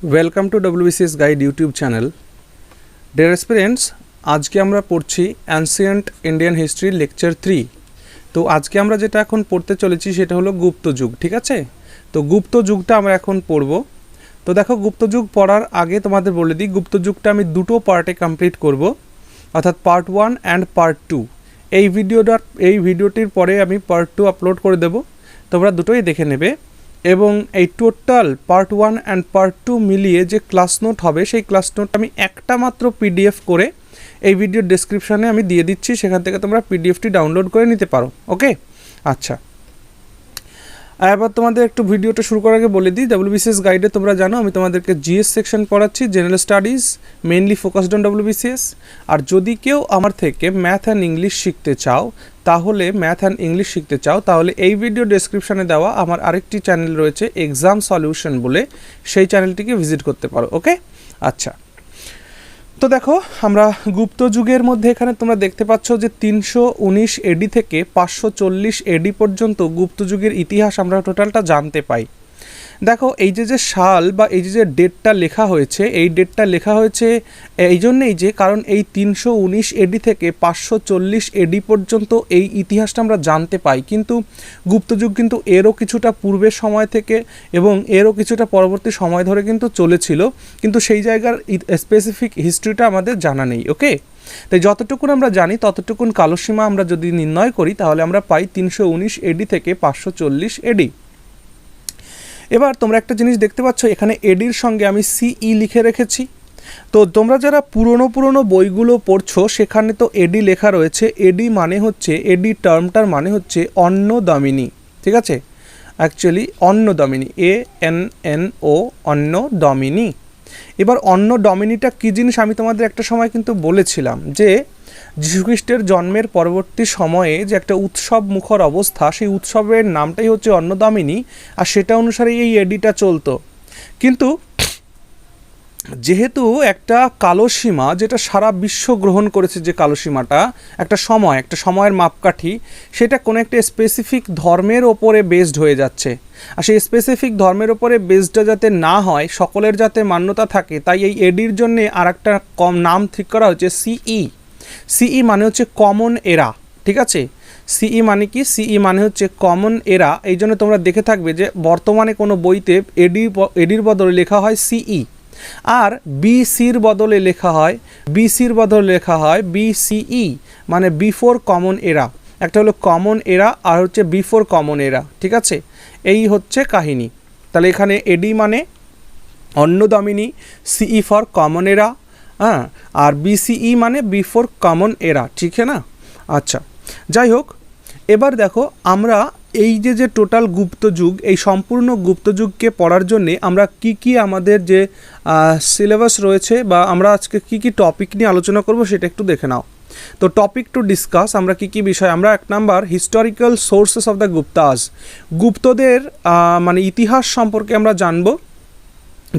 Welcome to WBCS guide YouTube channel. Dear aspirants, আজকে আমরা পড়ছি অ্যানসিয়েন্ট ইন্ডিয়ান হিস্ট্রি লেকচার 3। তো আজকে আমরা যেটা এখন পড়তে চলেছি সেটা হলো গুপ্ত যুগ। ঠিক আছে, তো গুপ্ত যুগটা আমরা এখন পড়ব। তো দেখো, গুপ্ত যুগ পড়ার আগে তোমাদের বলে দিই, গুপ্ত যুগটা আমি দুটো পার্টে কমপ্লিট করব, অর্থাৎ পার্ট 1 অ্যান্ড পার্ট 2। এই ভিডিওটির পরে আমি পার্ট 2 আপলোড করে দেব, তোমরা দুটোই দেখে নেবে। এবং এই টোটাল পার্ট 1 অ্যান্ড পার্ট 2 মিলিয়ে যে ক্লাস নোট হবে, সেই ক্লাস নোট আমি একটা মাত্র PDF করে এই ভিডিওর ডেসক্রিপশানে আমি দিয়ে দিচ্ছি, সেখান থেকে তোমরা PDFটি ডাউনলোড করে নিতে পারো। ওকে, আচ্ছা, এবার তোমাদের একটু ভিডিওটা শুরু করার আগে বলে দিই, WBCS গাইডে তোমরা জানো আমি তোমাদেরকে GS সেকশন পড়াচ্ছি, general studies mainly focused on WBCS। আর যদি কেউ আমার থেকে ম্যাথ অ্যান্ড ইংলিশ শিখতে চাও, তাহলে এই ভিডিও ডেসক্রিপশানে দেওয়া আমার আরেকটি চ্যানেল রয়েছে এক্সাম সলিউশন বলে, সেই চ্যানেলটিকে ভিজিট করতে পারো। ওকে, আচ্ছা, তো দেখো আমরা গুপ্ত যুগের মধ্যে এখানে তোমরা দেখতে পাচ্ছ যে 319 AD থেকে 540 AD পর্যন্ত গুপ্ত যুগের ইতিহাস আমরা টোটালটা জানতে পাই। দেখো, এই যে সাল বা এই যে ডেটটা লেখা হয়েছে, এই ডেটটা লেখা হয়েছে এই জন্যেই যে কারণ এই 319 AD থেকে 540 AD পর্যন্ত এই ইতিহাসটা আমরা জানতে পাই। কিন্তু গুপ্তযুগ কিন্তু এরও কিছুটা পূর্বের সময় থেকে এবং এরও কিছুটা পরবর্তী সময় ধরে কিন্তু চলেছিল, কিন্তু সেই জায়গার স্পেসিফিক হিস্ট্রিটা আমাদের জানা নেই। ওকে, তাই যতটুকুন আমরা জানি ততটুকুন কালসীমা আমরা যদি নির্ণয় করি, তাহলে আমরা পাই 319 AD থেকে 540 AD। এবার তোমরা একটা জিনিস দেখতে পাচ্ছ, এখানে এডির সঙ্গে আমি CE লিখে রেখেছি। তো তোমরা যারা পুরনো বইগুলো পড়ছো, সেখানে তো এডি লেখা রয়েছে। এডি মানে হচ্ছে, এডি টার্মটার মানে হচ্ছে অন্নদামিনী। ঠিক আছে, অ্যাকচুয়ালি অন্নদামিনী, ANNO, অন্নদামিনী। এবার অন্নদামিনীটা কী জিনিস আমি তোমাদের একটা সময় কিন্তু বলেছিলাম যে যীশুখ্রিস্টের জন্মের পরবর্তী সময়ে যে একটা উৎসব মুখর অবস্থা, সেই উৎসবের নামটাই হচ্ছে অন্নদামিনী, আর সেটা অনুসারে এই এডিটা চলতো। কিন্তু যেহেতু একটা কালসীমা যেটা সারা বিশ্ব গ্রহণ করেছে, যে কালসীমাটা একটা সময়ের মাপকাঠি, সেটা কোনো একটা স্পেসিফিক ধর্মের ওপরে বেসড হয়ে যাচ্ছে। আর সেই স্পেসিফিক ধর্মের ওপরে বেসডটা যাতে না হয়, সকলের যাতে মান্যতা থাকে, তাই এই এডির জন্যে আর একটা নাম ঠিক করা হয়েছে CE মানে হচ্ছে কমন এরা। ঠিক আছে, CE মানে কি? CE মানে হচ্ছে কমন এরা। এই জন্য তোমরা দেখে থাকবে যে বর্তমানে কোনো বইতে এডির বদলে লেখা হয় CE, আর BCর বদলে লেখা হয় BCE, মানে বিফোর কমন এরা। একটা হলো কমন এরা আর হচ্ছে বিফোর কমন এরা। ঠিক আছে, এই হচ্ছে কাহিনী। তাহলে এখানে এডি মানে অন্নদামিনী, CE ফর কমন এরা, হ্যাঁ, আর BCE মানে বিফোর কমন এরা। ঠিক না? আচ্ছা, যাই হোক, এবার দেখো আমরা এই যে টোটাল গুপ্তযুগ, এই সম্পূর্ণ গুপ্তযুগকে পড়ার জন্যে আমরা কি আমাদের যে সিলেবাস রয়েছে, বা আমরা আজকে কি টপিক নিয়ে আলোচনা করব সেটা একটু দেখে নাও। তো টপিক টু ডিসকাস, আমরা কি বিষয়, আমরা 1 number historical sources of the Guptas, গুপ্তদের মানে ইতিহাস সম্পর্কে আমরা জানবো,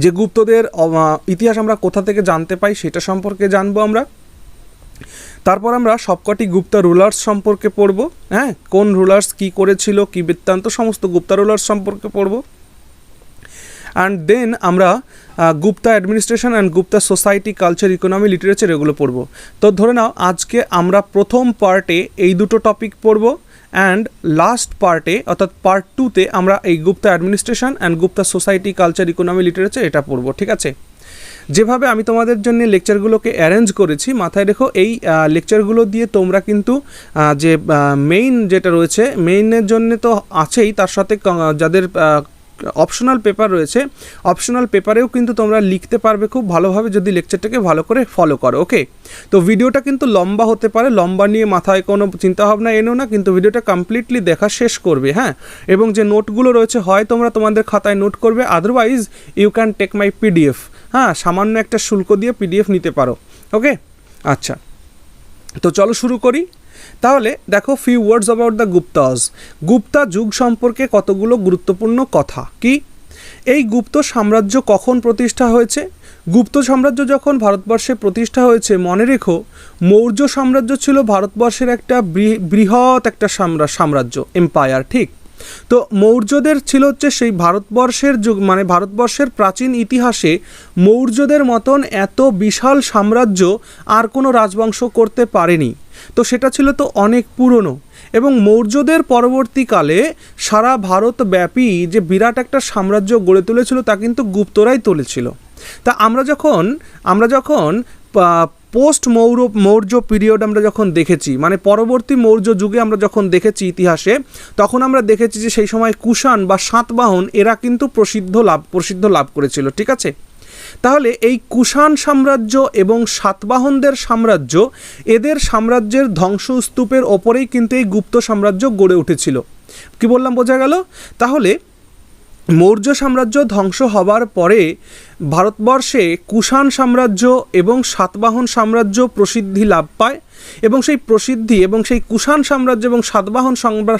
যে গুপ্তদের ইতিহাস আমরা কোথা থেকে জানতে পাই সেটা সম্পর্কে জানবো আমরা। তারপর আমরা সবকটি গুপ্তা রুলার্স সম্পর্কে পড়ব, হ্যাঁ, কোন রুলার্স কি করেছিল, কি বৃত্তান্ত, সমস্ত গুপ্তা রুলার্স সম্পর্কে পড়ব। অ্যান্ড দেন আমরা Gupta administration and Gupta society, culture, economy, literature এগুলো পড়ব। তো ধরে নাও আজকে আমরা প্রথম পার্টে এই দুটো টপিক পড়ব, অ্যান্ড লাস্ট পার্টে অর্থাৎ পার্ট 2তে আমরা এই Gupta administration and Gupta society, culture, economy, literature এটা পড়ব। ঠিক আছে, যেভাবে আমি তোমাদের জন্য লেকচারগুলোকে অ্যারেঞ্জ করেছি, মাথায় রেখো এই লেকচারগুলো দিয়ে তোমরা কিন্তু যে মেইন যেটা রয়েছে, মেইনের জন্য তো আছেই, তার সাথে যাদের অপশনাল পেপার রয়েছে, অপশনাল পেপারেও কিন্তু তোমরা লিখতে পারবে খুব ভালোভাবে, যদি লেকচারটাকে ভালো করে ফলো করো। ওকে, তো ভিডিওটা কিন্তু লম্বা হতে পারে, লম্বা নিয়ে মাথায় কোনো চিন্তাভাবনা এনেও না, কিন্তু ভিডিওটা কমপ্লিটলি দেখা শেষ করবে, হ্যাঁ। এবং যে নোটগুলো রয়েছে, হয় তোমরা তোমাদের খাতায় নোট করবে, otherwise you can take my PDF, হ্যাঁ, সামান্য একটা শুল্ক দিয়ে PDF নিতে পারো। ওকে, আচ্ছা, তো চলো শুরু করি। তাহলে দেখো, few words about the Guptas. Gupta যুগ সম্পর্কে কতগুলো গুরুত্বপূর্ণ কথা। কি? এই গুপ্ত সাম্রাজ্য কখন প্রতিষ্ঠা হয়েছে? গুপ্ত সাম্রাজ্য যখন ভারতবর্ষে প্রতিষ্ঠা হয়েছে, মনে রেখো মৌর্য সাম্রাজ্য ছিল ভারতবর্ষের একটা বৃহৎ একটা সাম্রাজ্য, এম্পায়ার। ঠিক, তো মৌর্যদের ছিল হচ্ছে সেই ভারতবর্ষের যুগ, মানে ভারতবর্ষের প্রাচীন ইতিহাসে মৌর্যদের মতন এত বিশাল সাম্রাজ্য আর কোনো রাজবংশ করতে পারেনি। তো সেটা ছিল তো অনেক পুরনো, এবং মৌর্যদের পরবর্তীকালে সারা ভারতব্যাপী যে বিরাট একটা সাম্রাজ্য গড়ে তুলেছিল তা কিন্তু গুপ্তরাই তুলেছিল। তা আমরা যখন পোস্ট মৌর্য পিরিয়ড আমরা যখন দেখেছি, মানে পরবর্তী মৌর্য যুগে আমরা যখন দেখেছি ইতিহাসে, তখন আমরা দেখেছি যে সেই সময় কুষাণ বা সাতবাহন এরা কিন্তু প্রসিদ্ধ লাভ করেছিল। ঠিক আছে, তাহলে এই কুষাণ সাম্রাজ্য এবং সাতবাহনদের সাম্রাজ্য, এদের সাম্রাজ্যের ধ্বংসস্তূপের ওপরেই কিন্তু এই গুপ্ত সাম্রাজ্য গড়ে উঠেছিল। কি বললাম, বোঝা গেল? তাহলে মৌর্য সাম্রাজ্য ধ্বংস হবার পরে ভারতবর্ষে কুষাণ সাম্রাজ্য এবং সাতবাহন সাম্রাজ্য প্রসিদ্ধি লাভ পায়, এবং সেই প্রসিদ্ধি এবং সেই কুষাণ সাম্রাজ্য এবং সাতবাহন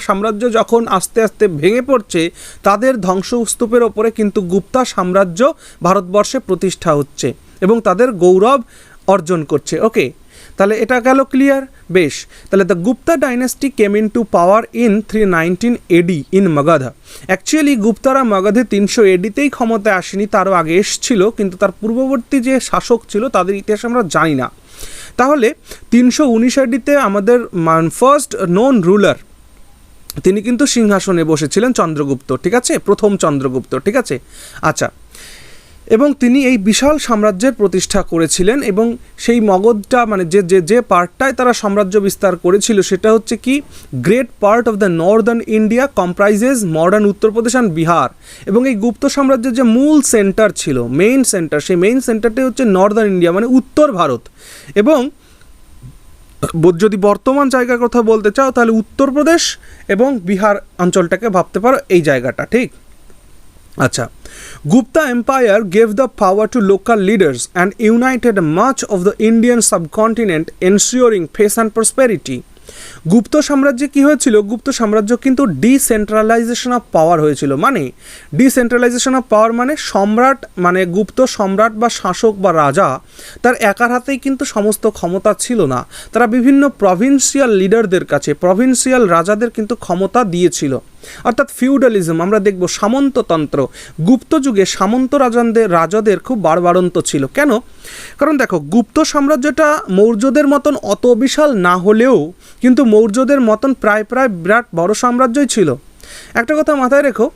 সাম্রাজ্য যখন আস্তে আস্তে ভেঙে পড়ছে, তাদের ধ্বংসস্তূপের ওপরে কিন্তু গুপ্তা সাম্রাজ্য ভারতবর্ষে প্রতিষ্ঠা হচ্ছে এবং তাদের গৌরব অর্জন করছে। ওকে, তাহলে এটা গেল ক্লিয়ার। বেশ, তাহলে the Gupta dynasty came into power in 319 AD in Magadha. Actually গুপ্তারা মগধে 300 AD-তেই ক্ষমতায় আসেনি, তারও আগে এসছিল, কিন্তু তার পূর্ববর্তী যে শাসক ছিল তাদের ইতিহাস আমরা জানি না। তাহলে 319 AD-তে আমাদের ফার্স্ট নোন রুলার, তিনি কিন্তু সিংহাসনে বসেছিলেন, চন্দ্রগুপ্ত। ঠিক আছে, প্রথম চন্দ্রগুপ্ত। ঠিক আছে, আচ্ছা, এবং তিনি এই বিশাল সাম্রাজ্যের প্রতিষ্ঠা করেছিলেন, এবং সেই মগধটা মানে যে পার্টটায় তারা সাম্রাজ্য বিস্তার করেছিল সেটা হচ্ছে কি, great part of the Northern India comprises modern Uttar Pradesh and Bihar. এবং এই গুপ্ত সাম্রাজ্যের যে মূল সেন্টার ছিল, মেইন সেন্টার, সেই মেইন সেন্টারটাই হচ্ছে নর্দার্ন ইন্ডিয়া মানে উত্তর ভারত। এবং যদি বর্তমান জায়গার কথা বলতে চাও তাহলে উত্তরপ্রদেশ এবং বিহার অঞ্চলটাকে ভাবতে পারো এই জায়গাটা। ঠিক, আচ্ছা, Gupta Empire gave the power to local leaders and united much of the Indian subcontinent, ensuring peace and prosperity. গুপ্ত সাম্রাজ্যে কি হয়েছিল, গুপ্ত সাম্রাজ্য কিন্তু ডিসেন্ট্রালাইজেশন অফ পাওয়ার হয়েছিল। মানে ডিসেন্ট্রালাইজেশন অফ পাওয়ার মানে সম্রাট, মানে গুপ্ত সম্রাট বা শাসক বা রাজা তার একার হাতেই কিন্তু সমস্ত ক্ষমতা ছিল না, তারা বিভিন্ন প্রভিন্সিয়াল লিডারদের কাছে, প্রভিন্সিয়াল রাজাদের কিন্তু ক্ষমতা দিয়েছিল। অর্থাৎ ফিউডালিজম, আমরা দেখব সামন্ততন্ত্র। গুপ্ত যুগে সামন্ত রাজাদের খুব বাড়বাড়ন্ত ছিল। কেন? কারণ দেখো, গুপ্ত সাম্রাজ্যটা মৌর্যদের মতন অত বিশাল না হলেও কিন্তু মৌর্যদের মতন প্রায় বিরাট বড় সাম্রাজ্যই ছিল। একটা কথা মাথায় রেখো,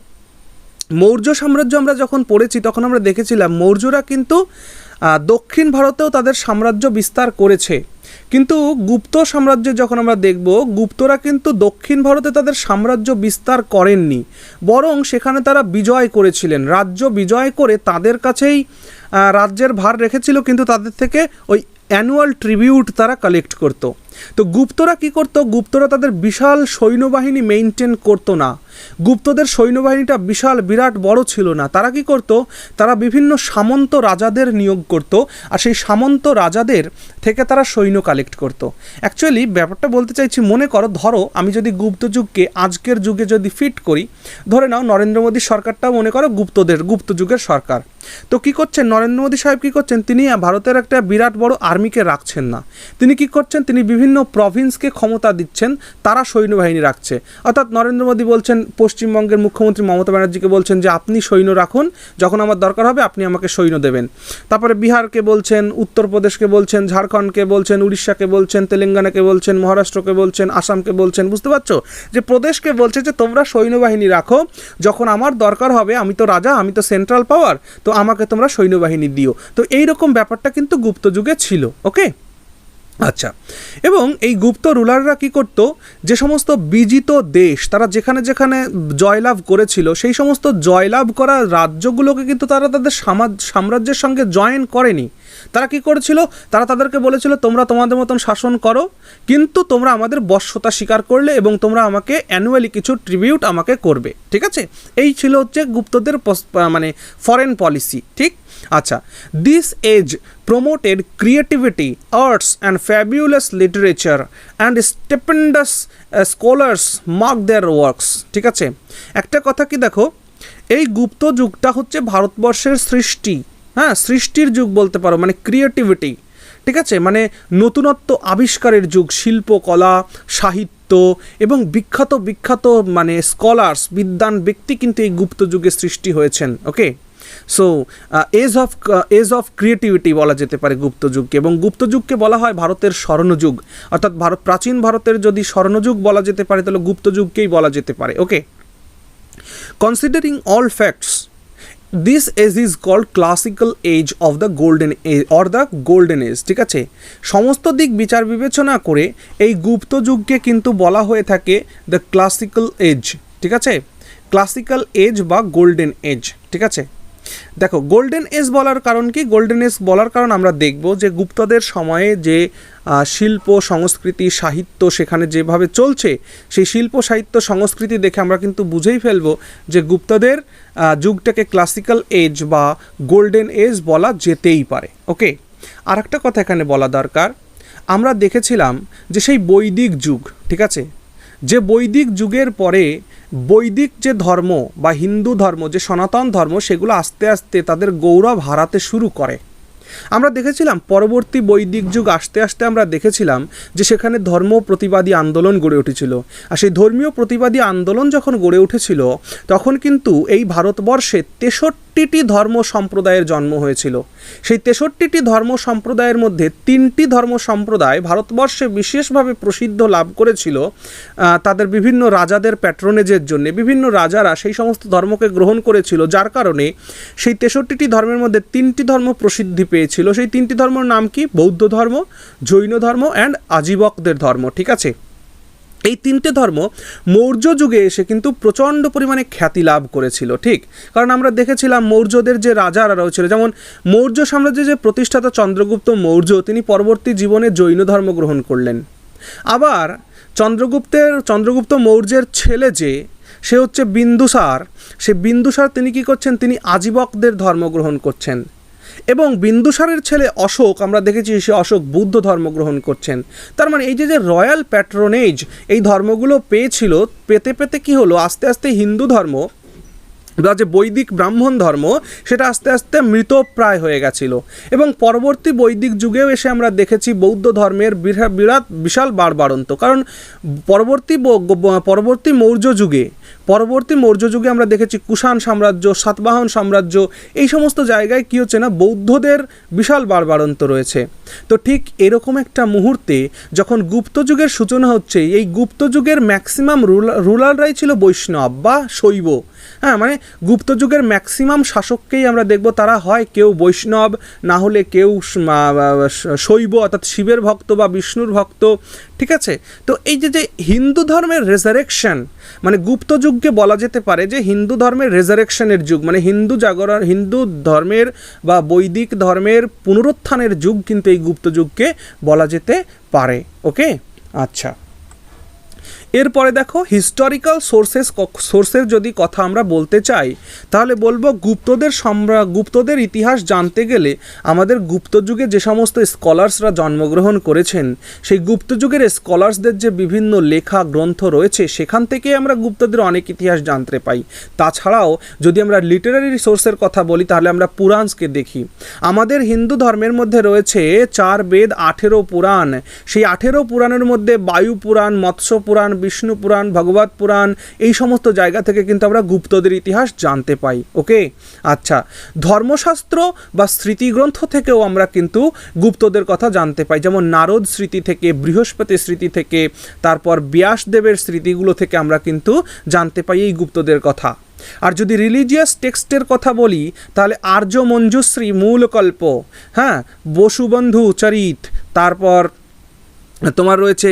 মৌর্য সাম্রাজ্য আমরা যখন পড়েছি তখন আমরা দেখেছিলাম মৌর্যরা কিন্তু দক্ষিণ ভারতেও তাদের সাম্রাজ্য বিস্তার করেছে, কিন্তু গুপ্ত সাম্রাজ্যে যখন আমরা দেখব গুপ্তরা কিন্তু দক্ষিণ ভারতে তাদের সাম্রাজ্য বিস্তার করেননি, বরং সেখানে তারা বিজয় করেছিলেন, রাজ্য বিজয় করে তাদের কাছেই রাজ্যের ভার রেখেছিল, কিন্তু তাদের থেকে ওই অ্যানুয়াল ট্রিবিউট তারা কালেক্ট করতো। তো গুপ্তরা কি করতো, গুপ্তরা তাদের বিশাল সৈন্যবাহিনী মেইনটেন করতো না, গুপ্তদের সৈন্যবাহিনীটা বিরাট বড় ছিল না। তারা কি করতো, তারা বিভিন্ন সামন্ত রাজাদের নিয়োগ করতো, আর সেই সামন্ত রাজাদের থেকে তারা সৈন্য কালেক্ট করতো। অ্যাকচুয়ালি ব্যাপারটা বলতে চাইছি, মনে করো, ধরো আমি যদি গুপ্ত যুগকে আজকের যুগে যদি ফিট করি, ধরে নাও নরেন্দ্র মোদীর সরকারটাও মনে করো গুপ্ত যুগের সরকার। তো কি করছেন নরেন্দ্র মোদী সাহেব, কি করছেন, তিনি ভারতের একটা বিরাট বড় আর্মিকে রাখছেন না, তিনি কি করছেন, তিনি বিভিন্ন প্রভিন্সকে ক্ষমতা দিচ্ছেন, তারা সৈন্যবাহিনী রাখছে। অর্থাৎ নরেন্দ্র মোদী বলছেন পশ্চিমবঙ্গের মুখ্যমন্ত্রী মমতা ব্যানার্জিকে বলছেন যে আপনি সৈন্য রাখুন, যখন আমার দরকার হবে আপনি আমাকে সৈন্য দেবেন। তারপরে বিহারকে বলছেন, উত্তরপ্রদেশকে বলছেন, ঝাড়খণ্ডকে বলছেন, উড়িষ্যাকে বলছেন, তেলেঙ্গানাকে বলছেন, মহারাষ্ট্রকে বলছেন, আসামকে বলছেন। বুঝতে পারছো যে প্রদেশকে বলছে যে তোমরা সৈন্যবাহিনী রাখো, যখন আমার দরকার হবে, আমি তো রাজা, আমি তো সেন্ট্রাল পাওয়ার, তো আমাকে তোমরা সৈন্যবাহিনী দিও। তো এইরকম ব্যাপারটা কিন্তু গুপ্ত যুগে ছিল। ওকে, আচ্ছা, এবং এই গুপ্ত রুলাররা কি করত, যে সমস্ত বিজিত দেশ তারা যেখানে যেখানে জয়লাভ করেছিল, সেই সমস্ত জয়লাভ করা রাজ্যগুলোকে কিন্তু তারা তাদের সাম্রাজ্যের সঙ্গে জয়েন করেনি। তারা কি করেছিল, তারা তাদেরকে বলেছিল তোমরা তোমাদের মতন শাসন করো, কিন্তু তোমরা আমাদের বশ্যতা স্বীকার করলে এবং তোমরা আমাকে অ্যানুয়ালি কিছু ট্রিবিউট আমাকে করবে। ঠিক আছে, এই ছিল হচ্ছে গুপ্তদের মানে ফরেন পলিসি। ঠিক, আচ্ছা, this age promoted creativity, arts and fabulous literature and stupendous scholars mark their works. ঠিক আছে, একটা কথা কি দেখো, এই গুপ্ত যুগটা হচ্ছে ভারতবর্ষের সৃষ্টি, হ্যাঁ, সৃষ্টির যুগ বলতে পারো, মানে ক্রিয়েটিভিটি। ঠিক আছে, মানে নতুনত্ব আবিষ্কারের যুগ, শিল্পকলা, সাহিত্য এবং বিখ্যাত বিখ্যাত মানে স্কলার্স, বিদ্বান ব্যক্তি কিন্তু এই গুপ্ত যুগে সৃষ্টি হয়েছেন। ওকে, সো এজ অফ ক্রিয়েটিভিটি বলা যেতে পারে গুপ্ত যুগকে, এবং গুপ্ত যুগকে বলা হয় ভারতের স্বর্ণযুগ, অর্থাৎ প্রাচীন ভারতের যদি স্বর্ণযুগ বলা যেতে পারে তাহলে গুপ্ত যুগকেই বলা যেতে পারে। Okay, considering all facts, this age is called classical age of the golden age or the golden age. ঠিক আছে, সমস্ত দিক বিচার বিবেচনা করে এই গুপ্ত যুগকে কিন্তু বলা হয়ে থাকে দ্য ক্লাসিক্যাল এজ। ঠিক আছে, ক্লাসিক্যাল এজ বা গোল্ডেন এজ। ঠিক আছে, দেখো গোল্ডেন এজ বলার কারণ কি? গোল্ডেন এজ বলার কারণ আমরা দেখব যে গুপ্তদের সময়ে যে শিল্প সংস্কৃতি সাহিত্য সেখানে যেভাবে চলছে, সেই শিল্প সাহিত্য সংস্কৃতি দেখে আমরা কিন্তু বুঝেই ফেলবো যে গুপ্তদের যুগটাকে ক্লাসিক্যাল এজ বা গোল্ডেন এজ বলা যেতেই পারে। ওকে, আর একটা কথা এখানে বলা দরকার, আমরা দেখেছিলাম যে সেই বৈদিক যুগ, ঠিক আছে, যে বৈদিক যুগের পরে বৈদিক যে ধর্ম বা হিন্দু ধর্ম, যে সনাতন ধর্ম, সেগুলো আস্তে আস্তে তাদের গৌরব হারাতে শুরু করে। আমরা দেখেছিলাম পরবর্তী বৈদিক যুগ আসতে আসতে আমরা দেখেছিলাম যে সেখানে ধর্ম প্রতিবাদী আন্দোলন গড়ে উঠেছিল। আর সেই ধর্মীয় প্রতিবাদী আন্দোলন যখন গড়ে উঠেছিল তখন কিন্তু এই ভারতবর্ষে 63টি ধর্ম সম্প্রদায়ের জন্ম হয়েছিল। সেই 63টি ধর্ম সম্প্রদায়ের মধ্যে 3টি ধর্ম সম্প্রদায় ভারতবর্ষে বিশেষভাবে প্রসিদ্ধ লাভ করেছিল তাদের বিভিন্ন রাজাদের প্যাট্রোনেজের জন্য। বিভিন্ন রাজারা সেই সমস্ত ধর্মকে গ্রহণ করেছিল, যার কারণে সেই 63টি ধর্মের মধ্যে 3টি ধর্ম প্রসিদ্ধি পেয়েছিল। সেই 3টি ধর্মের নাম কি? বৌদ্ধ ধর্ম, জৈন ধর্ম অ্যান্ড আজীবকদের ধর্ম। ঠিক আছে, এই 3টে ধর্ম মৌর্য যুগে এসে কিন্তু প্রচণ্ড পরিমাণে খ্যাতি লাভ করেছিল। ঠিক, কারণ আমরা দেখেছিলাম মৌর্যদের যে রাজারা রয়েছিল, যেমন মৌর্য সাম্রাজ্যের যে প্রতিষ্ঠাতা চন্দ্রগুপ্ত মৌর্য, তিনি পরবর্তী জীবনে জৈন ধর্ম গ্রহণ করলেন। আবার চন্দ্রগুপ্ত মৌর্যের ছেলে যে সে হচ্ছে বিন্দুসার, সে বিন্দুসার তিনি কি করছেন? তিনি আজীবকদের ধর্ম গ্রহণ করছেন। এবং বিন্দুসারের ছেলে অশোক, আমরা দেখেছি সে অশোক বুদ্ধ ধর্ম গ্রহণ করছেন। তার মানে এই যে রয়্যাল প্যাট্রোনেজ এই ধর্মগুলো পেয়েছিল, পেতে পেতে কি হলো, আস্তে আস্তে হিন্দু ধর্ম বা যে বৈদিক ব্রাহ্মণ ধর্ম সেটা আস্তে আস্তে মৃতপ্রায় হয়ে গেছিল। এবং পরবর্তী বৈদিক যুগেও এসে আমরা দেখেছি বৌদ্ধ ধর্মের বিশাল বাড়বাড়ন্ত, কারণ পরবর্তী মৌর্য যুগে আমরা দেখেছি কুষাণ সাম্রাজ্য, সাতবাহন সাম্রাজ্য, এই সমস্ত জায়গায় কী হচ্ছে না, বৌদ্ধদের বিশাল বাড়বাড়ন্ত রয়েছে। তো ঠিক এরকম একটা মুহূর্তে যখন গুপ্ত যুগের সূচনা হচ্ছে, এই গুপ্ত যুগের ম্যাক্সিমাম রুলাররাই ছিল বৈষ্ণব বা শৈব। হ্যাঁ, মানে গুপ্ত যুগের ম্যাক্সিমাম শাসককেই আমরা দেখব তারা হয় কেউ বৈষ্ণব, না হলে কেউ শৈব অর্থাৎ শিবের ভক্ত বা বিষ্ণুর ভক্ত। ঠিক আছে, তো এই যে হিন্দু ধর্মের রেজারেকশন, মানে গুপ্ত যুগকে বলা যেতে পারে যে হিন্দু ধর্মের রেজারেকশনের যুগ, মানে হিন্দু ধর্মের বা বৈদিক ধর্মের পুনরুত্থানের যুগ কিন্তু এই গুপ্ত যুগকে বলা যেতে পারে। ওকে, আচ্ছা, এরপরে দেখো হিস্টোরিক্যাল সোর্সের যদি কথা আমরা বলতে চাই তাহলে বলবো গুপ্তদের ইতিহাস জানতে গেলে আমাদের গুপ্ত যুগে যে সমস্ত স্কলার্সরা জন্মগ্রহণ করেছেন সেই গুপ্ত যুগের স্কলার্সদের যে বিভিন্ন লেখা গ্রন্থ রয়েছে সেখান থেকে আমরা গুপ্তদের অনেক ইতিহাস জানতে পাই। তাছাড়াও যদি আমরা লিটারারি সোর্সের কথা বলি তাহলে আমরা পুরাণকে দেখি। আমাদের হিন্দু ধর্মের মধ্যে রয়েছে 4 বেদ, 18 পুরাণ। সেই 18 পুরাণের মধ্যে বায়ু পুরাণ, মৎস্য পুরাণ, বিষ্ণু পুরাণ, ভগবত পুরাণ, এই সমস্ত জায়গা থেকে কিন্তু আমরা গুপ্তদের ইতিহাস জানতে পাই। ওকে, আচ্ছা, ধর্মশাস্ত্র বা স্মৃতিগ্রন্থ থেকেও আমরা কিন্তু গুপ্তদের কথা জানতে পাই, যেমন নারদ স্মৃতি থেকে, বৃহস্পতি স্মৃতি থেকে, তারপর ব্যাসদেবের স্মৃতিগুলো থেকে আমরা কিন্তু জানতে পাই এই গুপ্তদের কথা। আর যদি রিলিজিয়াস টেক্সটের কথা বলি তাহলে আর্য মঞ্জুশ্রী, মূলকল্প, হ্যাঁ, বসুবন্ধু চরিত, তারপর তোমার রয়েছে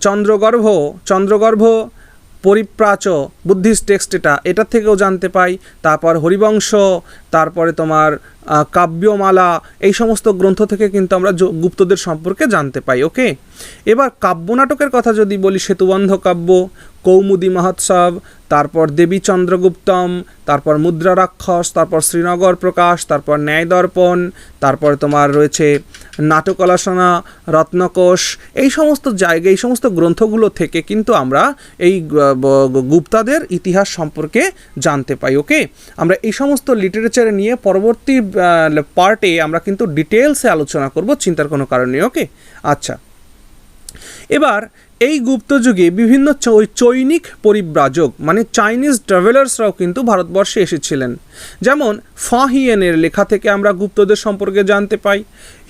চন্দ্রগর্ভ পরিপ্রাচ বুদ্ধিস্ট টেক্সট, এটা থেকেও জানতে পাই। তারপর হরিবংশ, তারপরে তোমার কাব্যমালা, এই সমস্ত গ্রন্থ থেকে কিন্তু আমরা গুপ্তদের সম্পর্কে জানতে পাই। ওকে, এবার কাব্য নাটকের কথা যদি বলি, সেতুবন্ধ কাব্য, কৌমুদী মহোৎসব, তারপর দেবী চন্দ্রগুপ্তম, তারপর মুদ্রা রাক্ষস, তারপর শ্রীনগর প্রকাশ, তারপর ন্যায় দর্পণ, তারপর তোমার রয়েছে নাটকলাসনা, রত্নকোষ। এই সমস্ত জায়গায়, এই সমস্ত গ্রন্থগুলো থেকে কিন্তু আমরা এই গুপ্তাদের ইতিহাস সম্পর্কে জানতে পাই। ওকে, আমরা এই সমস্ত লিটারেচার নিয়ে পরবর্তী পার্টে আমরা কিন্তু ডিটেলসে আলোচনা করব, চিন্তার কোনো কারণ নেই। ওকে, আচ্ছা, এবার এই গুপ্তযুগে বিভিন্ন চৈনিক পরিব্রাজক মানে চাইনিজ ট্রাভেলার্সরাও কিন্তু ভারতবর্ষে এসেছিলেন। যেমন ফাহিয়েনের লেখা থেকে আমরা গুপ্তদের সম্পর্কে জানতে পাই,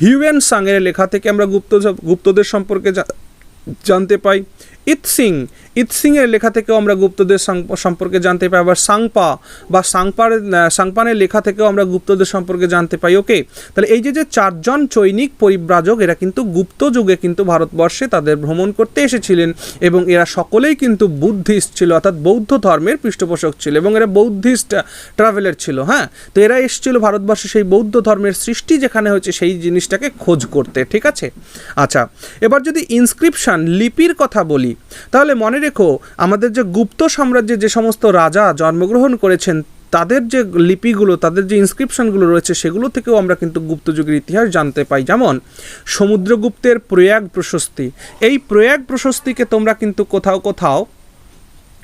হিউয়েন সাংয়ের লেখা থেকে আমরা গুপ্তদের সম্পর্কে জানতে পাই, ইৎসিংয়ের লেখা থেকেও আমরা গুপ্তদের সম্পর্কে জানতে পাই, আবার সাংপা বা সাংপানের লেখা থেকেও আমরা গুপ্তদের সম্পর্কে জানতে পাই। ওকে, তাহলে এই যে চারজন চৈনিক পরিব্রাজক এরা কিন্তু গুপ্ত যুগে কিন্তু ভারতবর্ষে তাদের ভ্রমণ করতে এসেছিলেন এবং এরা সকলেই কিন্তু বুদ্ধিস্ট ছিল, অর্থাৎ বৌদ্ধ ধর্মের পৃষ্ঠপোষক ছিল এবং এরা বৌদ্ধিস্ট ট্রাভেলার ছিল। হ্যাঁ, তো এরা এসেছিল ভারতবর্ষে সেই বৌদ্ধ ধর্মের সৃষ্টি যেখানে হয়েছে সেই জিনিসটাকে খোঁজ করতে। ঠিক আছে, আচ্ছা, এবার যদি ইনস্ক্রিপশন লিপির কথা বলি তাহলে মনে রেখো আমাদের যে গুপ্ত সাম্রাজ্যে যে সমস্ত রাজা জন্মগ্রহণ করেছেন তাদের যে লিপিগুলো, তাদের যে ইনস্ক্রিপশনগুলো রয়েছে সেগুলো থেকেও আমরা কিন্তু গুপ্তযুগের ইতিহাস জানতে পাই। যেমন সমুদ্রগুপ্তের প্রয়াগ প্রশস্তি, এই প্রয়াগ প্রশস্তিকে তোমরা কিন্তু কোথাও কোথাও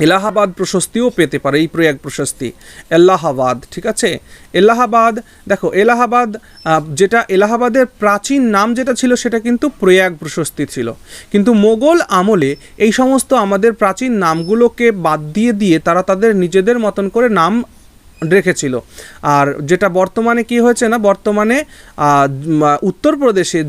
এলাহাবাদ প্রশস্তিও পেতে পারে। এই প্রয়াগ প্রশস্তি এলাহাবাদ, ঠিক আছে, এলাহাবাদ, দেখো এলাহাবাদ যেটা এলাহাবাদের প্রাচীন নাম যেটা ছিল সেটা কিন্তু প্রয়াগ প্রশস্তি ছিল, কিন্তু মোগল আমলে এই সমস্ত আমাদের প্রাচীন নামগুলোকে বাদ দিয়ে তারা তাদের নিজেদের মতন করে নাম রেখেছিল। আর যেটা বর্তমানে কি হয়েছে না, বর্তমানে উত্তরপ্রদেশে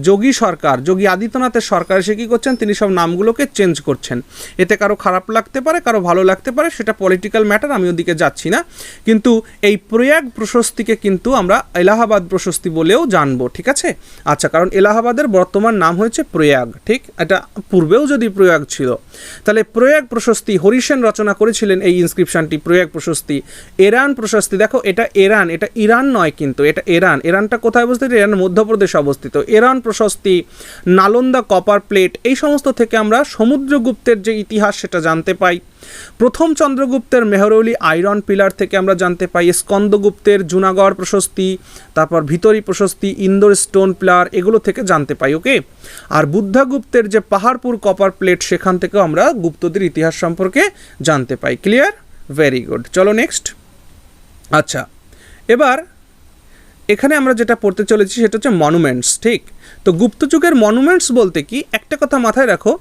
যোগী আদিত্যনাথের সরকার এসে কী করছেন, তিনি সব নামগুলোকে চেঞ্জ করছেন। এতে কারো খারাপ লাগতে পারে, কারো ভালো লাগতে পারে, সেটা পলিটিক্যাল ম্যাটার, আমি ওদিকে যাচ্ছি না। কিন্তু এই প্রয়াগ প্রশস্তিকে কিন্তু আমরা এলাহাবাদ প্রশস্তি বলেও জানবো। ঠিক আছে, আচ্ছা, কারণ এলাহাবাদের বর্তমান নাম হয়েছে প্রয়াগ। ঠিক, এটা পূর্বেও যদি প্রয়াগ ছিল, তাহলে প্রয়াগ প্রশস্তি হরিসেন রচনা করেছিলেন এই ইনস্ক্রিপশনটি, প্রয়াগ প্রশস্তি। এরান প্রশস্তি, দেখো এটা এরান, এটা ইরান নয়, কিন্তু এটা এরানটা কোথায় অবস্থিত, ইরান মধ্যপ্রদেশে অবস্থিত। এরান প্রশস্তি, নালন্দা কপার প্লেট, এই সমস্ত থেকে আমরা সমুদ্রগুপ্তের যে ইতিহাস সেটা জানতে পাই। প্রথম চন্দ্রগুপ্তের মেহরৌলি আয়রন পিলার থেকে আমরা জানতে পাই। স্কন্দগুপ্তের জুনাগড় প্রশস্তি, তারপর ভিতরি প্রশস্তি, ইন্দোর স্টোন পিলার, এগুলো থেকে জানতে পাই। ওকে, আর বুদ্ধগুপ্তের যে পাহাড়পুর কপার প্লেট সেখান থেকেও আমরা গুপ্তদের ইতিহাস সম্পর্কে জানতে পাই। ক্লিয়ার? ভেরি গুড, চলো নেক্সট। আচ্ছা, এবার এখানে আমরা যেটা পড়তে চলেছি সেটা হচ্ছে মনুমেন্টস। ঠিক, তো গুপ্তযুগের মনুমেন্টস বলতে কি, একটা কথা মাথায় রাখো,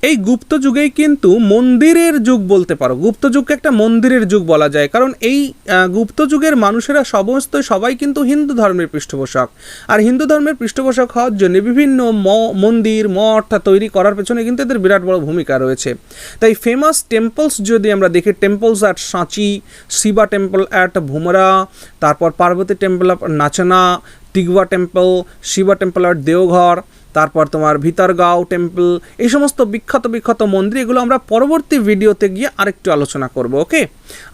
এই গুপ্তযুগেই কিন্তু মন্দিরের যুগ বলতে পারো। গুপ্তযুগকে একটা মন্দিরের যুগ বলা যায়, কারণ এই গুপ্তযুগের মানুষেরা সবাই কিন্তু হিন্দু ধর্মের পৃষ্ঠপোষক, আর হিন্দু ধর্মের পৃষ্ঠপোষক হওয়ার জন্য বিভিন্ন মন্দির মঠ তৈরি করার পেছনে কিন্তু এদের বিরাট বড় ভূমিকা রয়েছে। তাই ফেমাস টেম্পলস যদি আমরা দেখি, টেম্পলস অ্যাট সাঁচি, শিবা টেম্পল অ্যাট ভুমরা, তারপর Parvati temple of Nachna, Tigawa temple, Shiva temple at Deoghar, তারপর তোমার ভিতরগাঁও টেম্পল, এই সমস্ত বিখ্যাত মন্দির, এগুলো আমরা পরবর্তী ভিডিওতে গিয়ে আরেকটু আলোচনা করব। ওকে,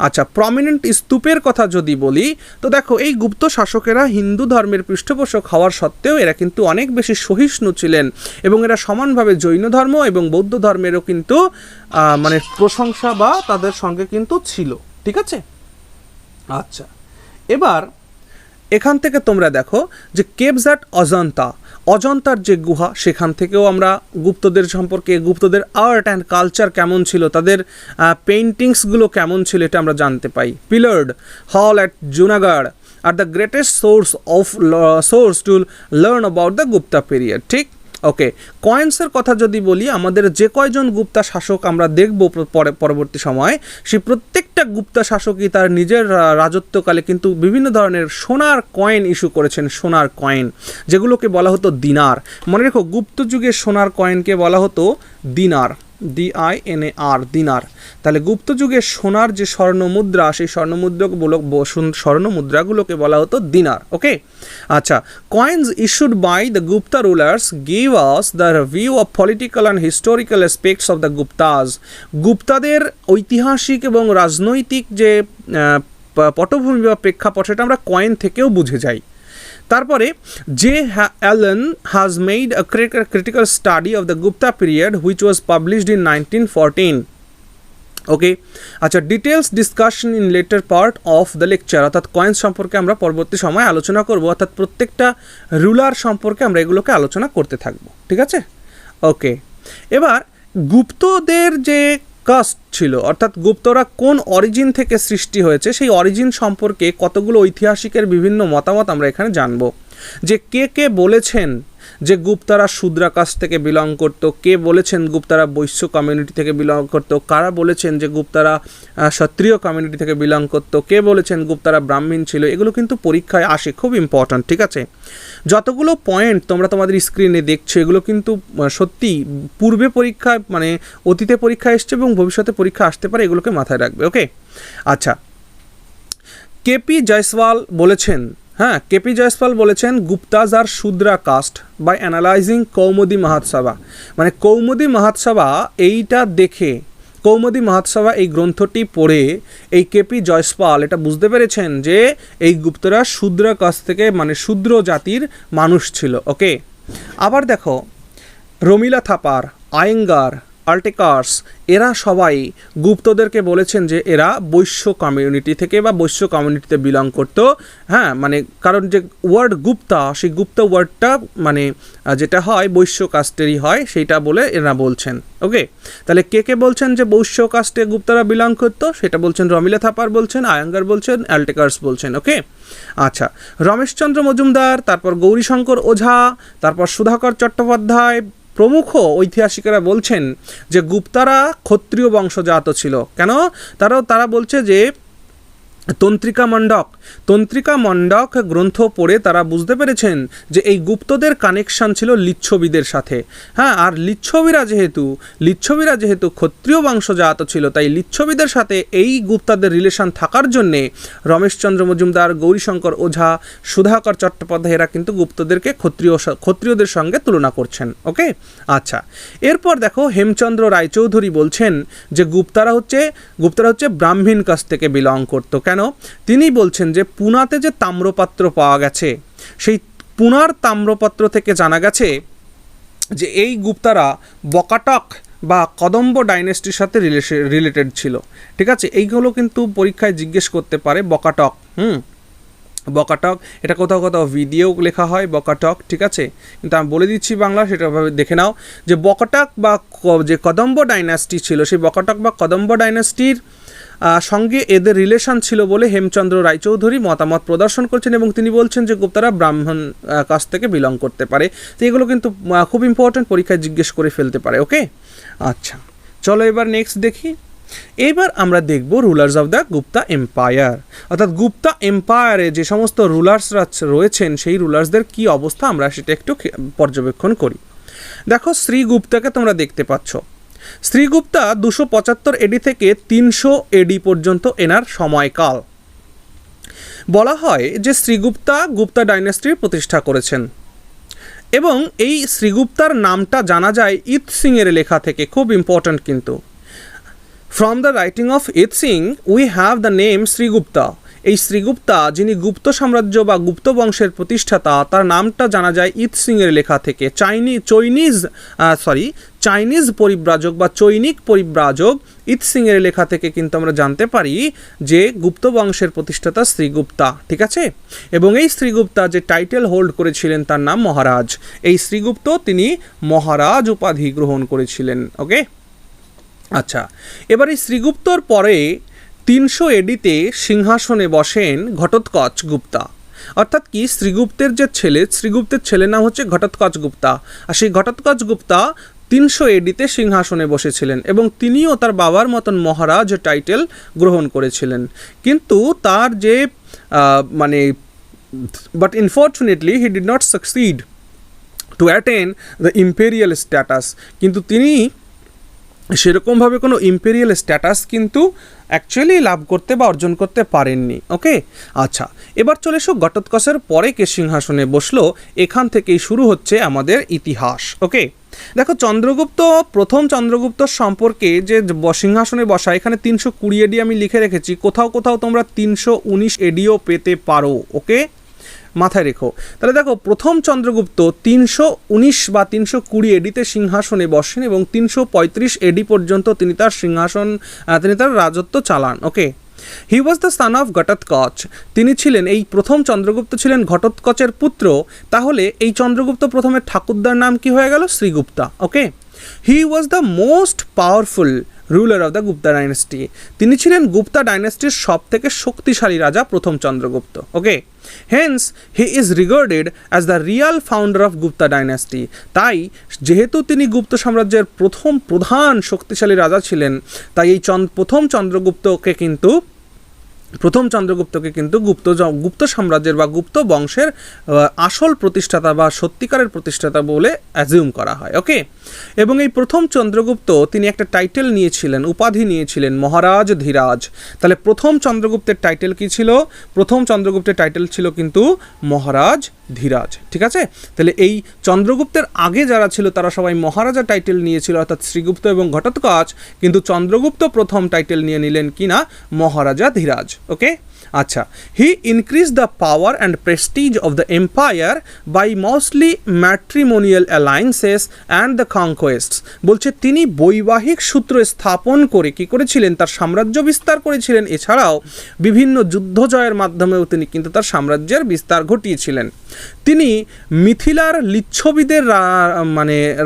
আচ্ছা, প্রমিনেন্ট স্তূপের কথা যদি বলি, তো দেখো এই গুপ্ত শাসকেরা হিন্দু ধর্মের পৃষ্ঠপোষক হওয়ার সত্ত্বেও এরা কিন্তু অনেক বেশি সহিষ্ণু ছিলেন এবং এরা সমানভাবে জৈন ধর্ম এবং বৌদ্ধ ধর্মেরও কিন্তু মানে প্রশংসা বা তাদের সঙ্গে কিন্তু ছিল। ঠিক আছে, আচ্ছা, এবার এখান থেকে তোমরা দেখো যে কেভস অ্যাট অজন্তার যে গুহা, সেখান থেকেও আমরা গুপ্তদের সম্পর্কে, গুপ্তদের আর্ট অ্যান্ড কালচার কেমন ছিল, তাদের পেইন্টিংসগুলো কেমন ছিল, এটা আমরা জানতে পাই। পিলার্ড হল at Junagadh are the greatest source to learn about the Gupta period. ঠিক, ওকে, কয়েন্সের কথা যদি বলি, আমাদের যে কয়জন গুপ্তা শাসক আমরা দেখব পরবর্তী সময়, সেই প্রত্যেকটা গুপ্তা শাসকই তার নিজের রাজত্বকালে কিন্তু বিভিন্ন ধরনের সোনার কয়েন ইস্যু করেছেন, সোনার কয়েন, যেগুলোকে বলা হতো দিনার। মনে রেখো, গুপ্ত যুগের সোনার কয়েনকে বলা হতো দিনার, DINAR, দিনার। তাহলে গুপ্ত যুগের সোনার যে স্বর্ণমুদ্রা, সেই স্বর্ণমুদ্রাগুলোকে বলা হতো দিনার। ওকে, আচ্ছা, coins issued by the Gupta rulers give us the view of political and historical aspects of the Guptas. গুপ্তাদের ঐতিহাসিক এবং রাজনৈতিক যে পটভূমি বা প্রেক্ষাপট, সেটা আমরা কয়েন থেকেও বুঝে যাই। তারপরে J Allen has made a critical study of the Gupta period which was published in 1914 okay, আচ্ছা, details discussion in later part of the lecture, অর্থাৎ কয়েন্স সম্পর্কে আমরা পরবর্তী সময় আলোচনা করব, অর্থাৎ প্রত্যেকটা রুলার সম্পর্কে আমরা এগুলোকে আলোচনা করতে থাকবো, ঠিক আছে। ওকে, এবার গুপ্তদের যে কাস্ট ছিল, অর্থাৎ গুপ্তরা কোন অরিজিন থেকে সৃষ্টি হয়েছে সেই অরিজিন সম্পর্কে কতগুলো ঐতিহাসিকের বিভিন্ন মতামত আমরা এখানে জানব। যে কে কে বলেছেন যে গুপ্তারা শূদ্রা কাস্ট থেকে বিলং করতো, কে বলেছেন গুপ্তারা বৈশ্য কমিউনিটি থেকে বিলং করতো, কারা বলেছেন যে গুপ্তারা ক্ষত্রিয় কমিউনিটি থেকে বিলং করতো, কে বলেছেন গুপ্তারা ব্রাহ্মণ ছিল, এগুলো কিন্তু পরীক্ষায় আসে, খুব ইম্পর্ট্যান্ট, ঠিক আছে। যতগুলো পয়েন্ট তোমরা তোমাদের স্ক্রিনে দেখছো এগুলো কিন্তু সত্যি পূর্বে পরীক্ষায় মানে অতীতে পরীক্ষা এসছে এবং ভবিষ্যতে পরীক্ষা আসতে পারে, এগুলোকে মাথায় রাখবে। ওকে, আচ্ছা, কেপি জয়সওয়াল বলেছেন, হ্যাঁ, কেপি জয়সওয়াল বলেছেন গুপ্তাজ আর শূদ্রা কাস্ট বাই অ্যানালাইজিং কৌমুদি মহাৎসভা, মানে কৌমুদি মহাৎসভা এইটা দেখে, কৌমুদি মহাৎসভা এই গ্রন্থটি পড়ে এই কেপি জয়সওয়াল এটা বুঝতে পেরেছেন যে এই গুপ্তরা শূদ্রা কাস্ট থেকে মানে শূদ্র জাতির মানুষ ছিল। ওকে, আবার দেখো রমিলা থাপার, আয়েঙ্গার, আল্টেকার্স এরা সবাই গুপ্তদেরকে বলেছেন যে এরা বৈশ্য কমিউনিটি থেকে বা বৈশ্য কমিউনিটিতে বিলং করতো। হ্যাঁ, মানে কারণ যে ওয়ার্ড গুপ্তা, সেই গুপ্ত ওয়ার্ডটা মানে যেটা হয় বৈশ্য কাস্টেরই হয়, সেইটা বলে এরা বলছেন। ওকে, তাহলে কে কে বলছেন যে বৈশ্য কাস্টে গুপ্তারা বিলং করতো, সেটা বলছেন রমিলা থাপার বলছেন, আয়েঙ্গার বলছেন, আল্টেকার্স বলছেন। ওকে, আচ্ছা, রমেশচন্দ্র মজুমদার, তারপর গৌরীশঙ্কর ওঝা, তারপর সুধাকর চট্টোপাধ্যায় প্রমুখ ঐতিহাসিকেরা বলছেন যে গুপ্তারা ক্ষত্রিয় বংশজাত ছিল। কেন? তারা বলছে যে তন্ত্রিকা মণ্ডক গ্রন্থ পড়ে তারা বুঝতে পেরেছেন যে এই গুপ্তদের কানেকশন ছিল লিচ্ছবিদের সাথে। হ্যাঁ, আর লিচ্ছবিরা যেহেতু ক্ষত্রিয় বংশজাত ছিল, তাই লিচ্ছবিদের সাথে এই গুপ্তাদের রিলেশন থাকার জন্যে রমেশচন্দ্র মজুমদার, গৌরীশঙ্কর ওঝা, সুধাকর চট্টোপাধ্যায় এরা কিন্তু গুপ্তদেরকে ক্ষত্রিয়দের সঙ্গে তুলনা করছেন। ওকে, আচ্ছা, এরপর দেখো হেমচন্দ্র রায়চৌধুরী বলছেন যে গুপ্তারা হচ্ছে ব্রাহ্মণ কাছ থেকে বিলং করতো। কেন? তিনি বলছেন যে পুনাতে যে তাম্রপাত্র পাওয়া গেছে, সেই পুনার তাম্রপাত্র থেকে জানা গেছে যে এই গুপ্তারা বকাটক বা কদম্ব ডাইনেস্টির সাথে রিলেটেড ছিল। ঠিক আছে, এইগুলো কিন্তু পরীক্ষায় জিজ্ঞেস করতে পারে। বকাটক, বকাটক, এটা কোথাও ভিডিও লেখা হয় বকাটক, ঠিক আছে, কিন্তু আমি বলে দিচ্ছি বাংলা, সেটা ভাবে দেখে নাও যে বকাটক বা যে কদম্ব ডাইনাস্টি ছিল, সেই বকাটক বা কদম্ব ডাইনাস্টির সঙ্গে এদের রিলেশন ছিল বলে হেমচন্দ্র রায়চৌধুরী মতামত প্রদর্শন করছেন এবং তিনি বলছেন যে গুপ্তারা ব্রাহ্মণ কাছ থেকে বিলং করতে পারে। তো এগুলো কিন্তু খুব ইম্পর্ট্যান্ট, পরীক্ষায় জিজ্ঞেস করে ফেলতে পারে। ওকে, আচ্ছা, চলো এবার নেক্সট দেখি। এবার আমরা দেখব rulers of the Gupta empire, অর্থাৎ গুপ্তা এম্পায়ারে যে সমস্ত রুলার্সরা রয়েছেন সেই রুলার্সদের কি অবস্থা আমরা সেটা একটু পর্যবেক্ষণ করি। দেখো, শ্রীগুপ্তাকে তোমরা দেখতে পাচ্ছ। শ্রীগুপ্তা 275 এডি থেকে 300 এডি পর্যন্ত এনার সময়কাল। বলা হয় যে গুপ্তা ডাইনাস্টির প্রতিষ্ঠা করেছেন এবং এই শ্রীগুপ্তার নামটা জানা যায় ইত সিং এর লেখা থেকে। খুব ইম্পর্ট্যান্ট কিন্তু। From the writing of I-tsing we have the name Sri Gupta. এই শ্রীগুপ্তা, যিনি গুপ্ত সাম্রাজ্য বা গুপ্ত বংশের প্রতিষ্ঠাতা, তার নামটা জানা যায় ইত সিং এর লেখা থেকে। চাইনিজ পরিব্রাজক বা চৈনিক পরিব্রাজক ইত সিং এর লেখা থেকে কিন্তু আমরা জানতে পারি যে গুপ্ত বংশের প্রতিষ্ঠাতা শ্রীগুপ্তা। ঠিক আছে, এবং এই শ্রীগুপ্তা যে টাইটেল হোল্ড করেছিলেন তার নাম মহারাজ। এই শ্রীগুপ্ত তিনি মহারাজ উপাধি গ্রহণ করেছিলেন। ওকে, আচ্ছা, এবার এই শ্রীগুপ্তর পরে 300 এডিতে সিংহাসনে বসেন ঘটোৎকচ গুপ্তা। অর্থাৎ কি, শ্রীগুপ্তের ছেলের নাম হচ্ছে ঘটোৎকচ গুপ্তা, আর সেই ঘটোৎকচ গুপ্তা 300 এডিতে সিংহাসনে বসেছিলেন এবং তিনিও তার বাবার মতন মহারাজ টাইটেল গ্রহণ করেছিলেন। কিন্তু তার যে but unfortunately he did not succeed two attain the imperial status. কিন্তু তিনি সেরকমভাবে কোনো ইম্পেরিয়াল স্ট্যাটাস কিন্তু অ্যাকচুয়ালি লাভ করতে বা অর্জন করতে পারেননি। ওকে, আচ্ছা, এবার চলে এসো ঘটোৎকচের পরে কে সিংহাসনে বসলো, এখান থেকেই শুরু হচ্ছে আমাদের ইতিহাস। ওকে, দেখো, প্রথম চন্দ্রগুপ্ত সম্পর্কে যে সিংহাসনে বসা, এখানে 320 এডি আমি লিখে রেখেছি, কোথাও তোমরা 319 এডিও পেতে পারো। ওকে, মাথায় রেখো। তাহলে দেখো প্রথম চন্দ্রগুপ্ত 319 বা 320 এডিতে সিংহাসনে বসেন এবং 335 এডি পর্যন্ত তিনি তার রাজত্ব চালান। Okay, he was the son of Ghatotkacha. তিনি ছিলেন, এই প্রথম চন্দ্রগুপ্ত ছিলেন ঘটোৎকচের পুত্র। তাহলে এই চন্দ্রগুপ্ত প্রথমের ঠাকুরদার নাম কি হয়ে গেল? Sri Gupta. Okay, he was the most powerful ruler of the Gupta dynasty. তিনি ছিলেন গুপ্তা ডাইনেস্টির সব থেকে শক্তিশালী রাজা প্রথম Chandragupta. Okay, hence he is regarded as the real founder of Gupta dynasty. তাই যেহেতু তিনি গুপ্ত সাম্রাজ্যের প্রধান শক্তিশালী রাজা ছিলেন, তাই এই প্রথম চন্দ্রগুপ্তকে কিন্তু গুপ্ত সাম্রাজ্যের বা গুপ্ত বংশের আসল প্রতিষ্ঠাতা বা সত্যিকারের প্রতিষ্ঠাতা বলে অ্যাজিউম করা হয়। ওকে, এবং এই প্রথম চন্দ্রগুপ্ত তিনি একটা টাইটেল নিয়েছিলেন, উপাধি নিয়েছিলেন মহারাজ ধীরাজ। তাহলে প্রথম চন্দ্রগুপ্তের টাইটেল কি ছিল? প্রথম চন্দ্রগুপ্তের টাইটেল ছিল কিন্তু মহারাজ ধীরাজ। ঠিক আছে, তাহলে এই চন্দ্রগুপ্তের আগে যারা ছিল তারা সবাই মহারাজা টাইটেল নিয়েছিল, অর্থাৎ শ্রীগুপ্ত এবং ঘটোৎকচ, কিন্তু চন্দ্রগুপ্ত প্রথম টাইটেল নিয়ে নিলেন কিনা মহারাজা ধীরাজ। ওকে, আচ্ছা, he increase the power and prestige of the empire by mostly matrimonial alliances and the conquests. বলছে তিনি বৈবাহিক সূত্র স্থাপন করে কি করেছিলেন? তার সাম্রাজ্য বিস্তার করেছিলেন। এছাড়াও বিভিন্ন যুদ্ধ জয়ের মাধ্যমেও তিনি কিন্তু তার সাম্রাজ্যের বিস্তার ঘটিয়েছিলেন। তিনি মিথিলার লিচ্ছবিদের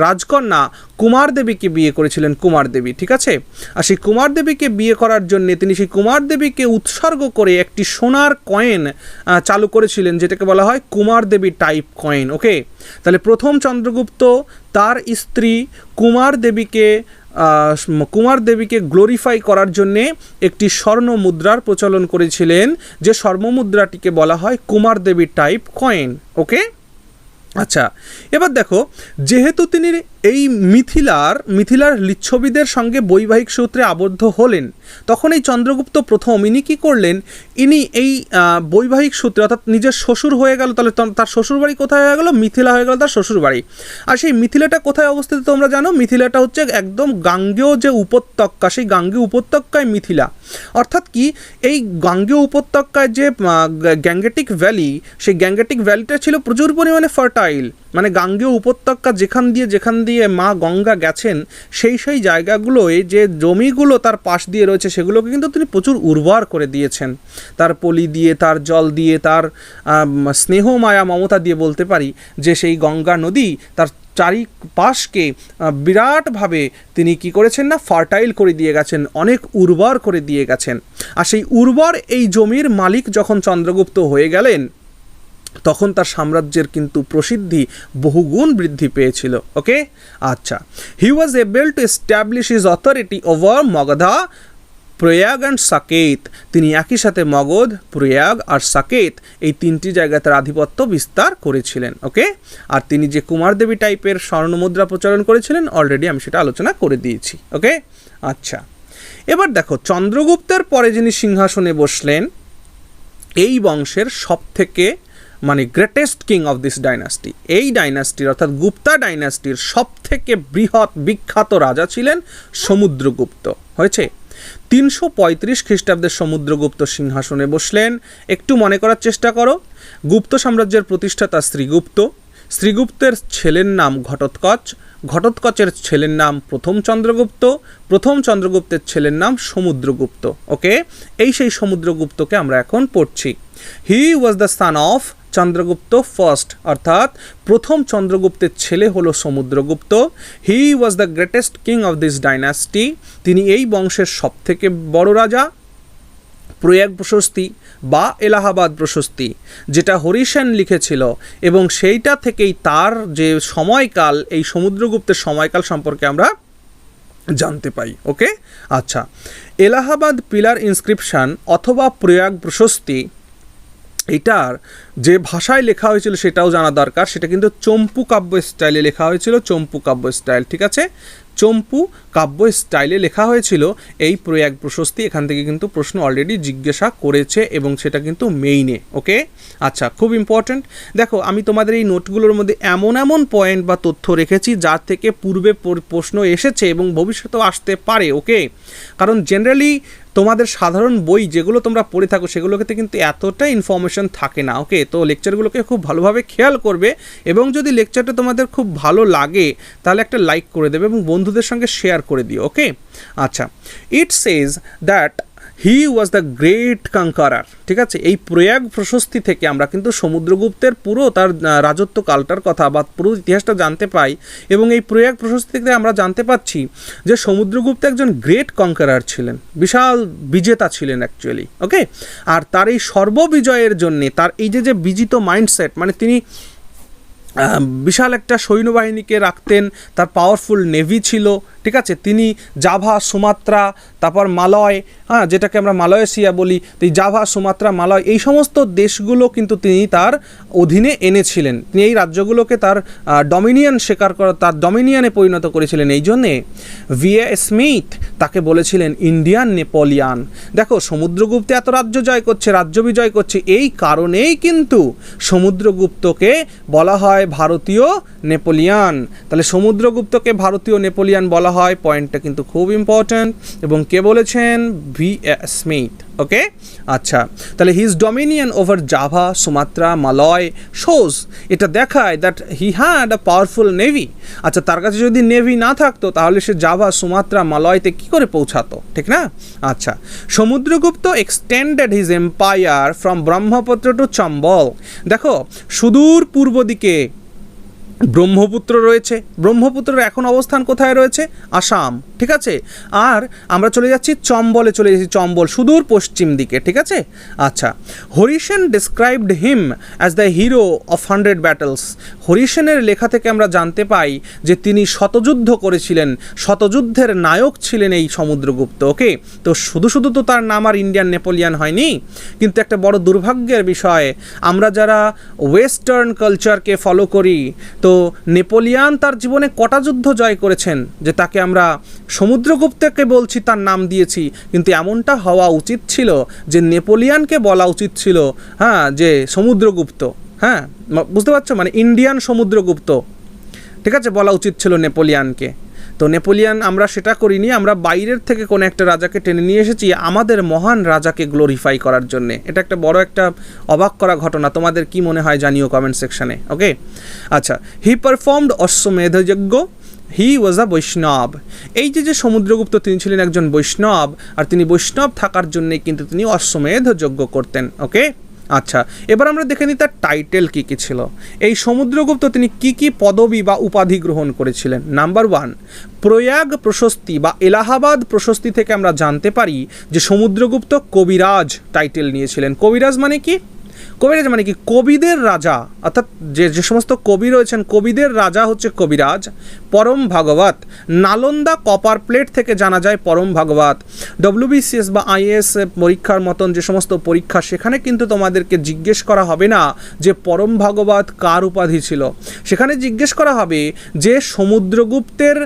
রাজকন্যা কুমার দেবীকে বিয়ে করেছিলেন, কুমার দেবী। ঠিক আছে, আর সেই কুমার দেবীকে বিয়ে করার জন্যে তিনি সেই কুমার দেবীকে উৎসর্গ করে একটি সোনার কয়েন চালু করেছিলেন, যেটাকে বলা হয় কুমার দেবী টাইপ কয়েন। ওকে, তাহলে প্রথম চন্দ্রগুপ্ত তার স্ত্রী কুমার দেবীকে গ্লোরিফাই করার জন্যে একটি স্বর্ণ মুদ্রার প্রচলন করেছিলেন, যে স্বর্ণ মুদ্রাটিকে বলা হয় কুমার দেবী টাইপ কয়েন। ওকে, আচ্ছা, এবার দেখো, যেহেতু তিনি এই মিথিলার লিচ্ছবিদের সঙ্গে বৈবাহিক সূত্রে আবদ্ধ হলেন, তখন এই চন্দ্রগুপ্ত প্রথম ইনি কী করলেন? ইনি এই বৈবাহিক সূত্রে, অর্থাৎ নিজের শ্বশুর হয়ে গেল, তাহলে তার শ্বশুরবাড়ি কোথায় হয়ে গেল? মিথিলা হয়ে গেল তার শ্বশুরবাড়ি। আর সেই মিথিলাটা কোথায় অবস্থিত তোমরা জানো? মিথিলাটা হচ্ছে একদম গাঙ্গেয় যে উপত্যকা, সেই গাঙ্গেয় উপত্যকায় মিথিলা। অর্থাৎ কি, এই গাঙ্গেয় উপত্যকায় যে গ্যাঙ্গেটিক ভ্যালি, সেই গ্যাঙ্গেটিক ভ্যালিটা ছিল প্রচুর পরিমাণে ফার্টাইল। মানে গাঙ্গেয় উপত্যকা যেখান দিয়ে মা গঙ্গা গেছেন, সেই জায়গাগুলোয় যে জমিগুলো তার পাশ দিয়ে রয়েছে, সেগুলোকে কিন্তু তিনি প্রচুর উর্বর করে দিয়েছেন। তার পলি দিয়ে, তার জল দিয়ে, তার স্নেহ মায়া মমতা দিয়ে বলতে পারি যে সেই গঙ্গা নদী তার চারিপাশকে বিরাটভাবে তিনি কি করেছেন না, ফার্টাইল করে দিয়ে গেছেন, অনেক উর্বর করে দিয়ে গেছেন। আর সেই উর্বর এই জমির মালিক যখন চন্দ্রগুপ্ত হয়ে গেলেন, তখন তার সাম্রাজ্যের কিন্তু প্রসিদ্ধি বহুগুণ বৃদ্ধি পেয়েছিল। ওকে, আচ্ছা, he was able to establish his authority over Magadha, Prayag and Saket. তিনি একই সাথে মগধ, প্রয়াগ আর সাকেত এই তিনটি জায়গায় তার আধিপত্য বিস্তার করেছিলেন। ওকে, আর তিনি যে কুমার দেবী টাইপের স্বর্ণমুদ্রা প্রচলন করেছিলেন, অলরেডি আমি সেটা আলোচনা করে দিয়েছি। ওকে, আচ্ছা, এবার দেখো, চন্দ্রগুপ্তের পরে যিনি সিংহাসনে বসলেন, এই বংশের সব থেকে greatest king of this dynasty, এই ডাইনাস্টির অর্থাৎ গুপ্তা ডাইনাস্টির সব থেকে বৃহৎ বিখ্যাত রাজা ছিলেন সমুদ্রগুপ্ত। হয়েছে, 335 খ্রিস্টাব্দে সমুদ্রগুপ্ত সিংহাসনে বসলেন। একটু মনে করার চেষ্টা করো, গুপ্ত সাম্রাজ্যের প্রতিষ্ঠাতা শ্রীগুপ্তের ছেলের নাম ঘটোৎকচ, ঘটোৎকচের ছেলের নাম প্রথম চন্দ্রগুপ্তের ছেলের নাম সমুদ্রগুপ্ত। ওকে, এই সেই সমুদ্রগুপ্তকে আমরা এখন পড়ছি। He was the son of Chandragupta first, অর্থাৎ প্রথম চন্দ্রগুপ্তের ছেলে হলো Samudragupta. He was the greatest king of this dynasty, তিনি এই বংশের সব থেকে বড় রাজা। প্রয়াগ প্রশস্তি বা এলাহাবাদ প্রশস্তি, যেটা হরিসেন লিখেছিল, এবং সেইটা থেকেই তার যে সময়কাল, এই সমুদ্রগুপ্তের সময়কাল সম্পর্কে আমরা জানতে পাই। ওকে, আচ্ছা, এলাহাবাদ পিলার ইনস্ক্রিপশন অথবা প্রয়াগ প্রশস্তি, এটার যে ভাষায় লেখা হয়েছিল সেটাও জানা দরকার। সেটা কিন্তু চম্পু কাব্য স্টাইলে লেখা হয়েছিল, চম্পু কাব্য স্টাইল। ঠিক আছে, চম্পু কাব্য স্টাইলে লেখা হয়েছিল এই প্রয়াগ প্রশস্তি। এখান থেকে কিন্তু প্রশ্ন অলরেডি জিজ্ঞাসা করেছে এবং সেটা কিন্তু মেইনে। ওকে, আচ্ছা, খুব ইম্পর্ট্যান্ট। দেখো আমি তোমাদের এই নোটগুলোর মধ্যে এমন এমন পয়েন্ট বা তথ্য রেখেছি যার থেকে পূর্বে প্রশ্ন এসেছে এবং ভবিষ্যতেও আসতে পারে। ওকে, কারণ জেনারেলি তোমাদের সাধারণ বই যেগুলো তোমরা পড়ে থাকো সেগুলোতে কিন্তু এতটা ইনফরমেশন থাকে না। ওকে, তো লেকচারগুলোকে খুব ভালোভাবে খেয়াল করবে এবং যদি লেকচারটা তোমাদের খুব ভালো লাগে তাহলে একটা লাইক করে দেবে এবং বন্ধুদের সঙ্গে শেয়ার করে দিও। ওকে, আচ্ছা, it says that he was the great conqueror. ঠিক আছে, এই প্রয়াগ প্রশস্তি থেকে আমরা কিন্তু সমুদ্রগুপ্তের পুরো তার রাজত্বকালটার কথা বা পুরো ইতিহাসটা জানতে পাই এবং এই প্রয়াগ প্রশস্তি থেকে আমরা জানতে পাচ্ছি যে সমুদ্রগুপ্ত একজন গ্রেট কনকারার ছিলেন, বিশাল বিজেতা ছিলেন অ্যাকচুয়ালি। ওকে, আর তার এই সর্ববিজয়ের জন্যে তার এই যে বিজিত মাইন্ডসেট, মানে তিনি বিশাল একটা সৈন্যবাহিনীকে রাখতেন, তার পাওয়ারফুল নেভি ছিল। ঠিক আছে, তিনি জাভা, সুমাত্রা, তারপর মালয়, হ্যাঁ, যেটাকে আমরা মালয়েশিয়া বলি, তো এই জাভা, সুমাত্রা, মালয় এই সমস্ত দেশগুলো কিন্তু তিনি তার অধীনে এনেছিলেন। তিনি এই রাজ্যগুলোকে তার ডমিনিয়ন তার ডমিনিয়নে পরিণত করেছিলেন। এই জন্যে ভিএ স্মিথ তাকে বলেছিলেন ইন্ডিয়ান নেপোলিয়ান। দেখো সমুদ্রগুপ্ত এত রাজ্য বিজয় করছে, এই কারণেই কিন্তু সমুদ্রগুপ্তকে বলা হয় ভারতীয় নেপোলিয়ান। তাহলে সমুদ্রগুপ্তকে ভারতীয় নেপোলিয়ান বলা হয়, পয়েন্টটা কিন্তু খুব ইম্পর্ট্যান্ট। এবং কে বলেছেন? VA Smith. ওকে, আচ্ছা, তাহলে his dominion over Java, Sumatra, Malay shows, এটা দেখায় that he had a powerful navy. আচ্ছা, তার কাছে যদি নেভি না থাকতো তাহলে সে জাভা, সুমাত্রা, মালয়তে কি করে পৌঁছাতো, ঠিক না? আচ্ছা, Samudragupta extended his empire from Brahmaputra to Chambal. দেখো সুদূর পূর্ব দিকে ব্রহ্মপুত্র রয়েছে, ব্রহ্মপুত্রের এখন অবস্থান কোথায় রয়েছে? আসাম। ঠিক আছে, আর আমরা চলে যাচ্ছি চম্বল সুদূর পশ্চিম দিকে। ঠিক আছে, আচ্ছা, Harisena described him as the hero of 100 battles. হরিসেনের লেখা থেকে আমরা জানতে পাই যে তিনি শতযুদ্ধ করেছিলেন, শতযুদ্ধের নায়ক ছিলেন এই সমুদ্রগুপ্ত। ওকে, তো শুধু তো তার নাম আর ইন্ডিয়ান নেপোলিয়ান হয়নি, কিন্তু একটা বড় দুর্ভাগ্যের বিষয়, আমরা যারা ওয়েস্টার্ন কালচারকে ফলো করি, তো নেপোলিয়ান তার জীবনে কটা যুদ্ধ জয় করেছেন যে তাকে আমরা সমুদ্রগুপ্তকে বলছি, তার নাম দিয়েছি, কিন্তু এমনটা হওয়া উচিত ছিল যে নেপোলিয়ানকে বলা উচিত ছিল, হ্যাঁ, যে সমুদ্রগুপ্ত। হ্যাঁ, বুঝতে পারছো, মানে ইন্ডিয়ান সমুদ্রগুপ্ত। ঠিক আছে, বলা উচিত ছিল নেপোলিয়ানকে। তো নেপোলিয়ান আমরা সেটা করিনি, আমরা বাইরের থেকে কোনো একটা রাজাকে টেনে নিয়ে এসেছি আমাদের মহান রাজাকে গ্লোরিফাই করার জন্যে। এটা একটা বড় একটা অবাক করা ঘটনা। তোমাদের কি মনে হয় জানিও কমেন্ট সেকশানে। ওকে, আচ্ছা, হি পারফর্মড অশ্বমেধ যজ্ঞ, হি ওয়াজ আ বৈষ্ণব। এই যে সমুদ্রগুপ্ত তিনি ছিলেন একজন বৈষ্ণব, আর তিনি বৈষ্ণব থাকার জন্যে কিন্তু তিনি অশ্বমেধ যজ্ঞ করতেন। ওকে, আচ্ছা, এবার আমরা দেখে নিই তার টাইটেল কী কী ছিল। এই সমুদ্রগুপ্ত তিনি কি পদবি বা উপাধি গ্রহণ করেছিলেন? নাম্বার 1, প্রয়াগ প্রশস্তি বা এলাহাবাদ প্রশস্তি থেকে আমরা জানতে পারি যে সমুদ্রগুপ্ত কবিরাজ টাইটেল নিয়েছিলেন। কবিরাজ মানে কি? কবিদের রাজা, অর্থাৎ যে সমস্ত কবি রয়েছেন কবিদের রাজা হচ্ছে কবিরাজ। পরম ভাগবত, নালন্দা কপার প্লেট থেকে জানা যায় পরম ভাগবত। WBCS বা IAS পরীক্ষার মতন যে সমস্ত পরীক্ষা, সেখানে কিন্তু তোমাদেরকে জিজ্ঞেস করা হবে না যে পরম ভাগবত কার উপাধি ছিল, সেখানে জিজ্ঞেস করা হবে যে সমুদ্রগুপ্তের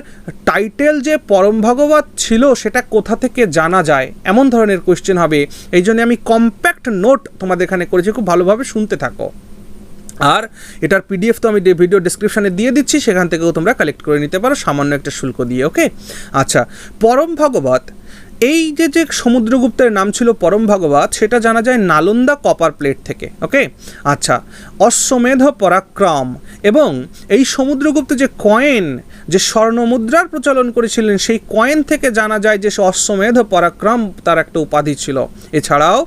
টাইটেল যে পরম ভাগবত ছিল সেটা কোথা থেকে জানা যায়, এমন ধরনের কোয়েশ্চেন হবে। এই জন্য আমি কম্প্যাক্ট নোট তোমাদের এখানে করেছি, খুব ভালোভাবে শুনতে থাকো। আর এটার PDF তো আমি ভিডিও ডেসক্রিপশানে দিয়ে দিচ্ছি, সেখান থেকেও তোমরা কালেক্ট করে নিতে পারো সামান্য একটা শুল্ক দিয়ে। ওকে, আচ্ছা, পরম ভাগবত, এই যে সমুদ্রগুপ্তের নাম ছিল পরম ভাগবত, সেটা জানা যায় নালন্দা কপার প্লেট থেকে। ওকে, আচ্ছা, অশ্বমেধ পরাক্রম, এবং এই সমুদ্রগুপ্ত যে কয়েন, যে স্বর্ণমুদ্রার প্রচলন করেছিলেন, সেই কয়েন থেকে জানা যায় যে অশ্বমেধ পরাক্রম তার একটা উপাধি ছিল। এছাড়াও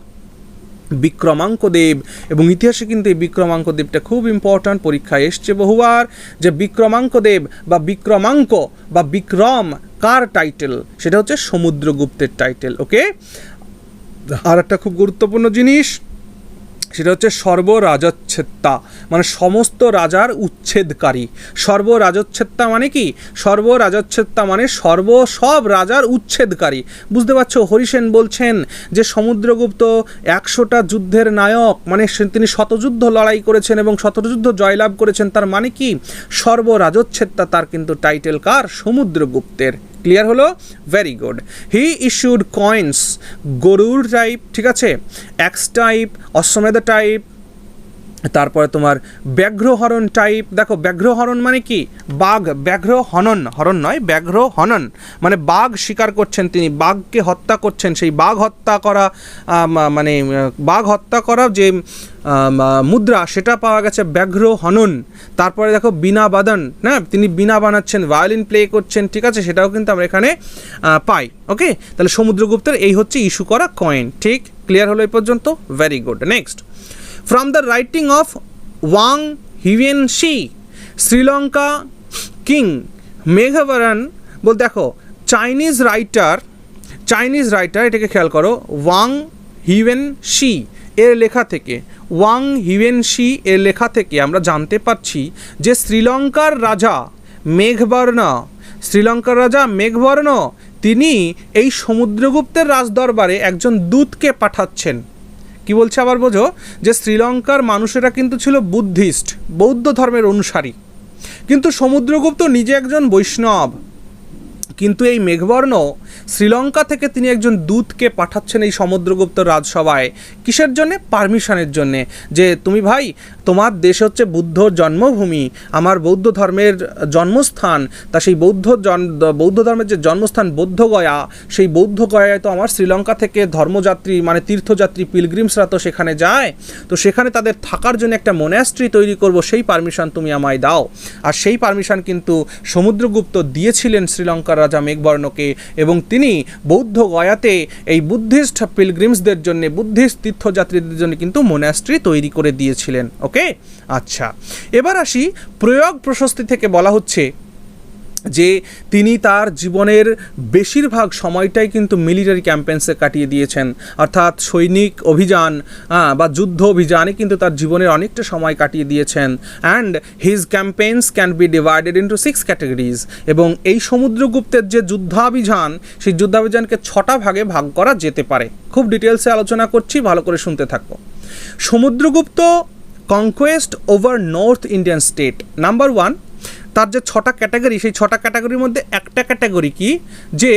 বিক্রমাঙ্ক দেব, এবং ইতিহাসে কিন্তু এই বিক্রমাঙ্ক দেবটা খুব ইম্পর্ট্যান্ট, পরীক্ষায় এসছে বহুবার, যে বিক্রমাঙ্ক দেব বা বিক্রমাঙ্ক বা বিক্রম কার টাইটেল? সেটা হচ্ছে সমুদ্রগুপ্তের টাইটেল। ওকে, আর একটা খুব গুরুত্বপূর্ণ জিনিস, সেটা হচ্ছে সর্বরাজচ্ছেত্তা, মানে সমস্ত রাজার উচ্ছেদকারী। সর্বরাজচ্ছেত্তা মানে কি? সর্বরাজচ্ছেত্তা মানে সব রাজার উচ্ছেদকারী। বুঝতে পারছো? হরিসেন বলছেন যে সমুদ্রগুপ্ত 100টা যুদ্ধের নায়ক, মানে তিনি শতযুদ্ধ লড়াই করেছেন এবং শতযুদ্ধ জয়লাভ করেছেন। তার মানে কি? সর্বরাজচ্ছেত্তা তার কিন্তু টাইটেল কার? সমুদ্রগুপ্তের। ক্লিয়ার হলো? Very good. He issued coins, Garuda type, ঠিক আছে, অ্যাক্স টাইপ, অশ্বমেধ টাইপ, তারপরে তোমার ব্যাঘ্রহরণ টাইপ। দেখো ব্যাঘ্রহরণ মানে কি? বাঘ, ব্যাঘ্র হনন, হরণ নয়, ব্যাঘ্র হনন মানে বাঘ শিকার করছেন তিনি, বাঘকে হত্যা করছেন। সেই বাঘ হত্যা করা মানে বাঘ হত্যা করা যে মুদ্রা, সেটা পাওয়া গেছে ব্যাঘ্র হনন। তারপরে দেখো বীণা বাদন, হ্যাঁ, তিনি বীণা বানাচ্ছেন, ভায়োলিন প্লে করছেন, ঠিক আছে, সেটাও কিন্তু আমরা এখানে পাই। ওকে, তাহলে সমুদ্রগুপ্তের এই হচ্ছে ইস্যু করা কয়েন। ঠিক, ক্লিয়ার হলো এই পর্যন্ত? Very good. Next, from the writing of Wang Hiwenshi, Sri Lanka king Meghavarna, বল দেখো চাইনিজ রাইটার, এটাকে খেয়াল করো, ওয়াং হিউয়েনশি এর লেখা থেকে, ওয়াং হিউয়েনশি এর লেখা থেকে আমরা জানতে পারছি যে শ্রীলঙ্কার রাজা মেঘবর্ণ তিনি এই সমুদ্রগুপ্তের রাজদরবারে একজন দূতকে পাঠাচ্ছেন। কি বলছে আবার বোঝো, যে শ্রীলঙ্কার মানুষেরা কিন্তু ছিল বুদ্ধিস্ট, বৌদ্ধ ধর্মের অনুসারী, কিন্তু সমুদ্রগুপ্ত নিজে একজন বৈষ্ণব। কিন্তু এই মেঘবর্ণ শ্রীলঙ্কা থেকে তিনি একজন দূতকে পাঠাচ্ছেন এই সমুদ্রগুপ্ত রাজসভায়। কিসের জন্যে? পারমিশনের জন্যে, যে তুমি ভাই, তোমার দেশ হচ্ছে বুদ্ধ জন্মভূমি, আমার বৌদ্ধ ধর্মের জন্মস্থান, তা সেই বৌদ্ধ ধর্মের যে জন্মস্থান বৌদ্ধগয়া, সেই বৌদ্ধগয়ায় তো আমার শ্রীলঙ্কা থেকে ধর্মযাত্রী মানে তীর্থযাত্রী পিলগ্রিমসরা তো সেখানে যায়, তো সেখানে তাদের থাকার জন্য একটা মন্যাস্ট্রি তৈরি করব, সেই পারমিশন তুমি আমায় দাও। আর সেই পারমিশন কিন্তু সমুদ্রগুপ্ত দিয়েছিলেন শ্রীলঙ্কার রাজা মেঘবর্ণকে, এবং তিনি বৌদ্ধ গয়াতে এই বুদ্ধিস্ট পিলগ্রিমসদের জন্য, বুদ্ধিস্ট তীর্থযাত্রীদের জন্য কিন্তু মন্যাস্ট্রি তৈরি করে দিয়েছিলেন। ওকে, আচ্ছা, এবার আসি প্রয়োগ প্রশস্তি থেকে বলা হচ্ছে যে তিনি তার জীবনের বেশিরভাগ সময়টাই কিন্তু মিলিটারি ক্যাম্পেন্সে কাটিয়ে দিয়েছেন, অর্থাৎ সৈনিক অভিযান বা যুদ্ধ অভিযানে কিন্তু তার জীবনের অনেকটা সময় কাটিয়ে দিয়েছেন। And his campaigns can be divided into 6 categories, এবং এই সমুদ্রগুপ্তের যে যুদ্ধাভিযান, সেই যুদ্ধাভিযানকে 6টা ভাগে ভাগ করা যেতে পারে। খুব ডিটেলসে আলোচনা করছি, ভালো করে শুনতে থাকো। Samudragupta conquest over north Indian state, number 1, তার যে 6টা ক্যাটাগরি, সেই 6টা ক্যাটাগরির মধ্যে একটা ক্যাটাগরি কি, যে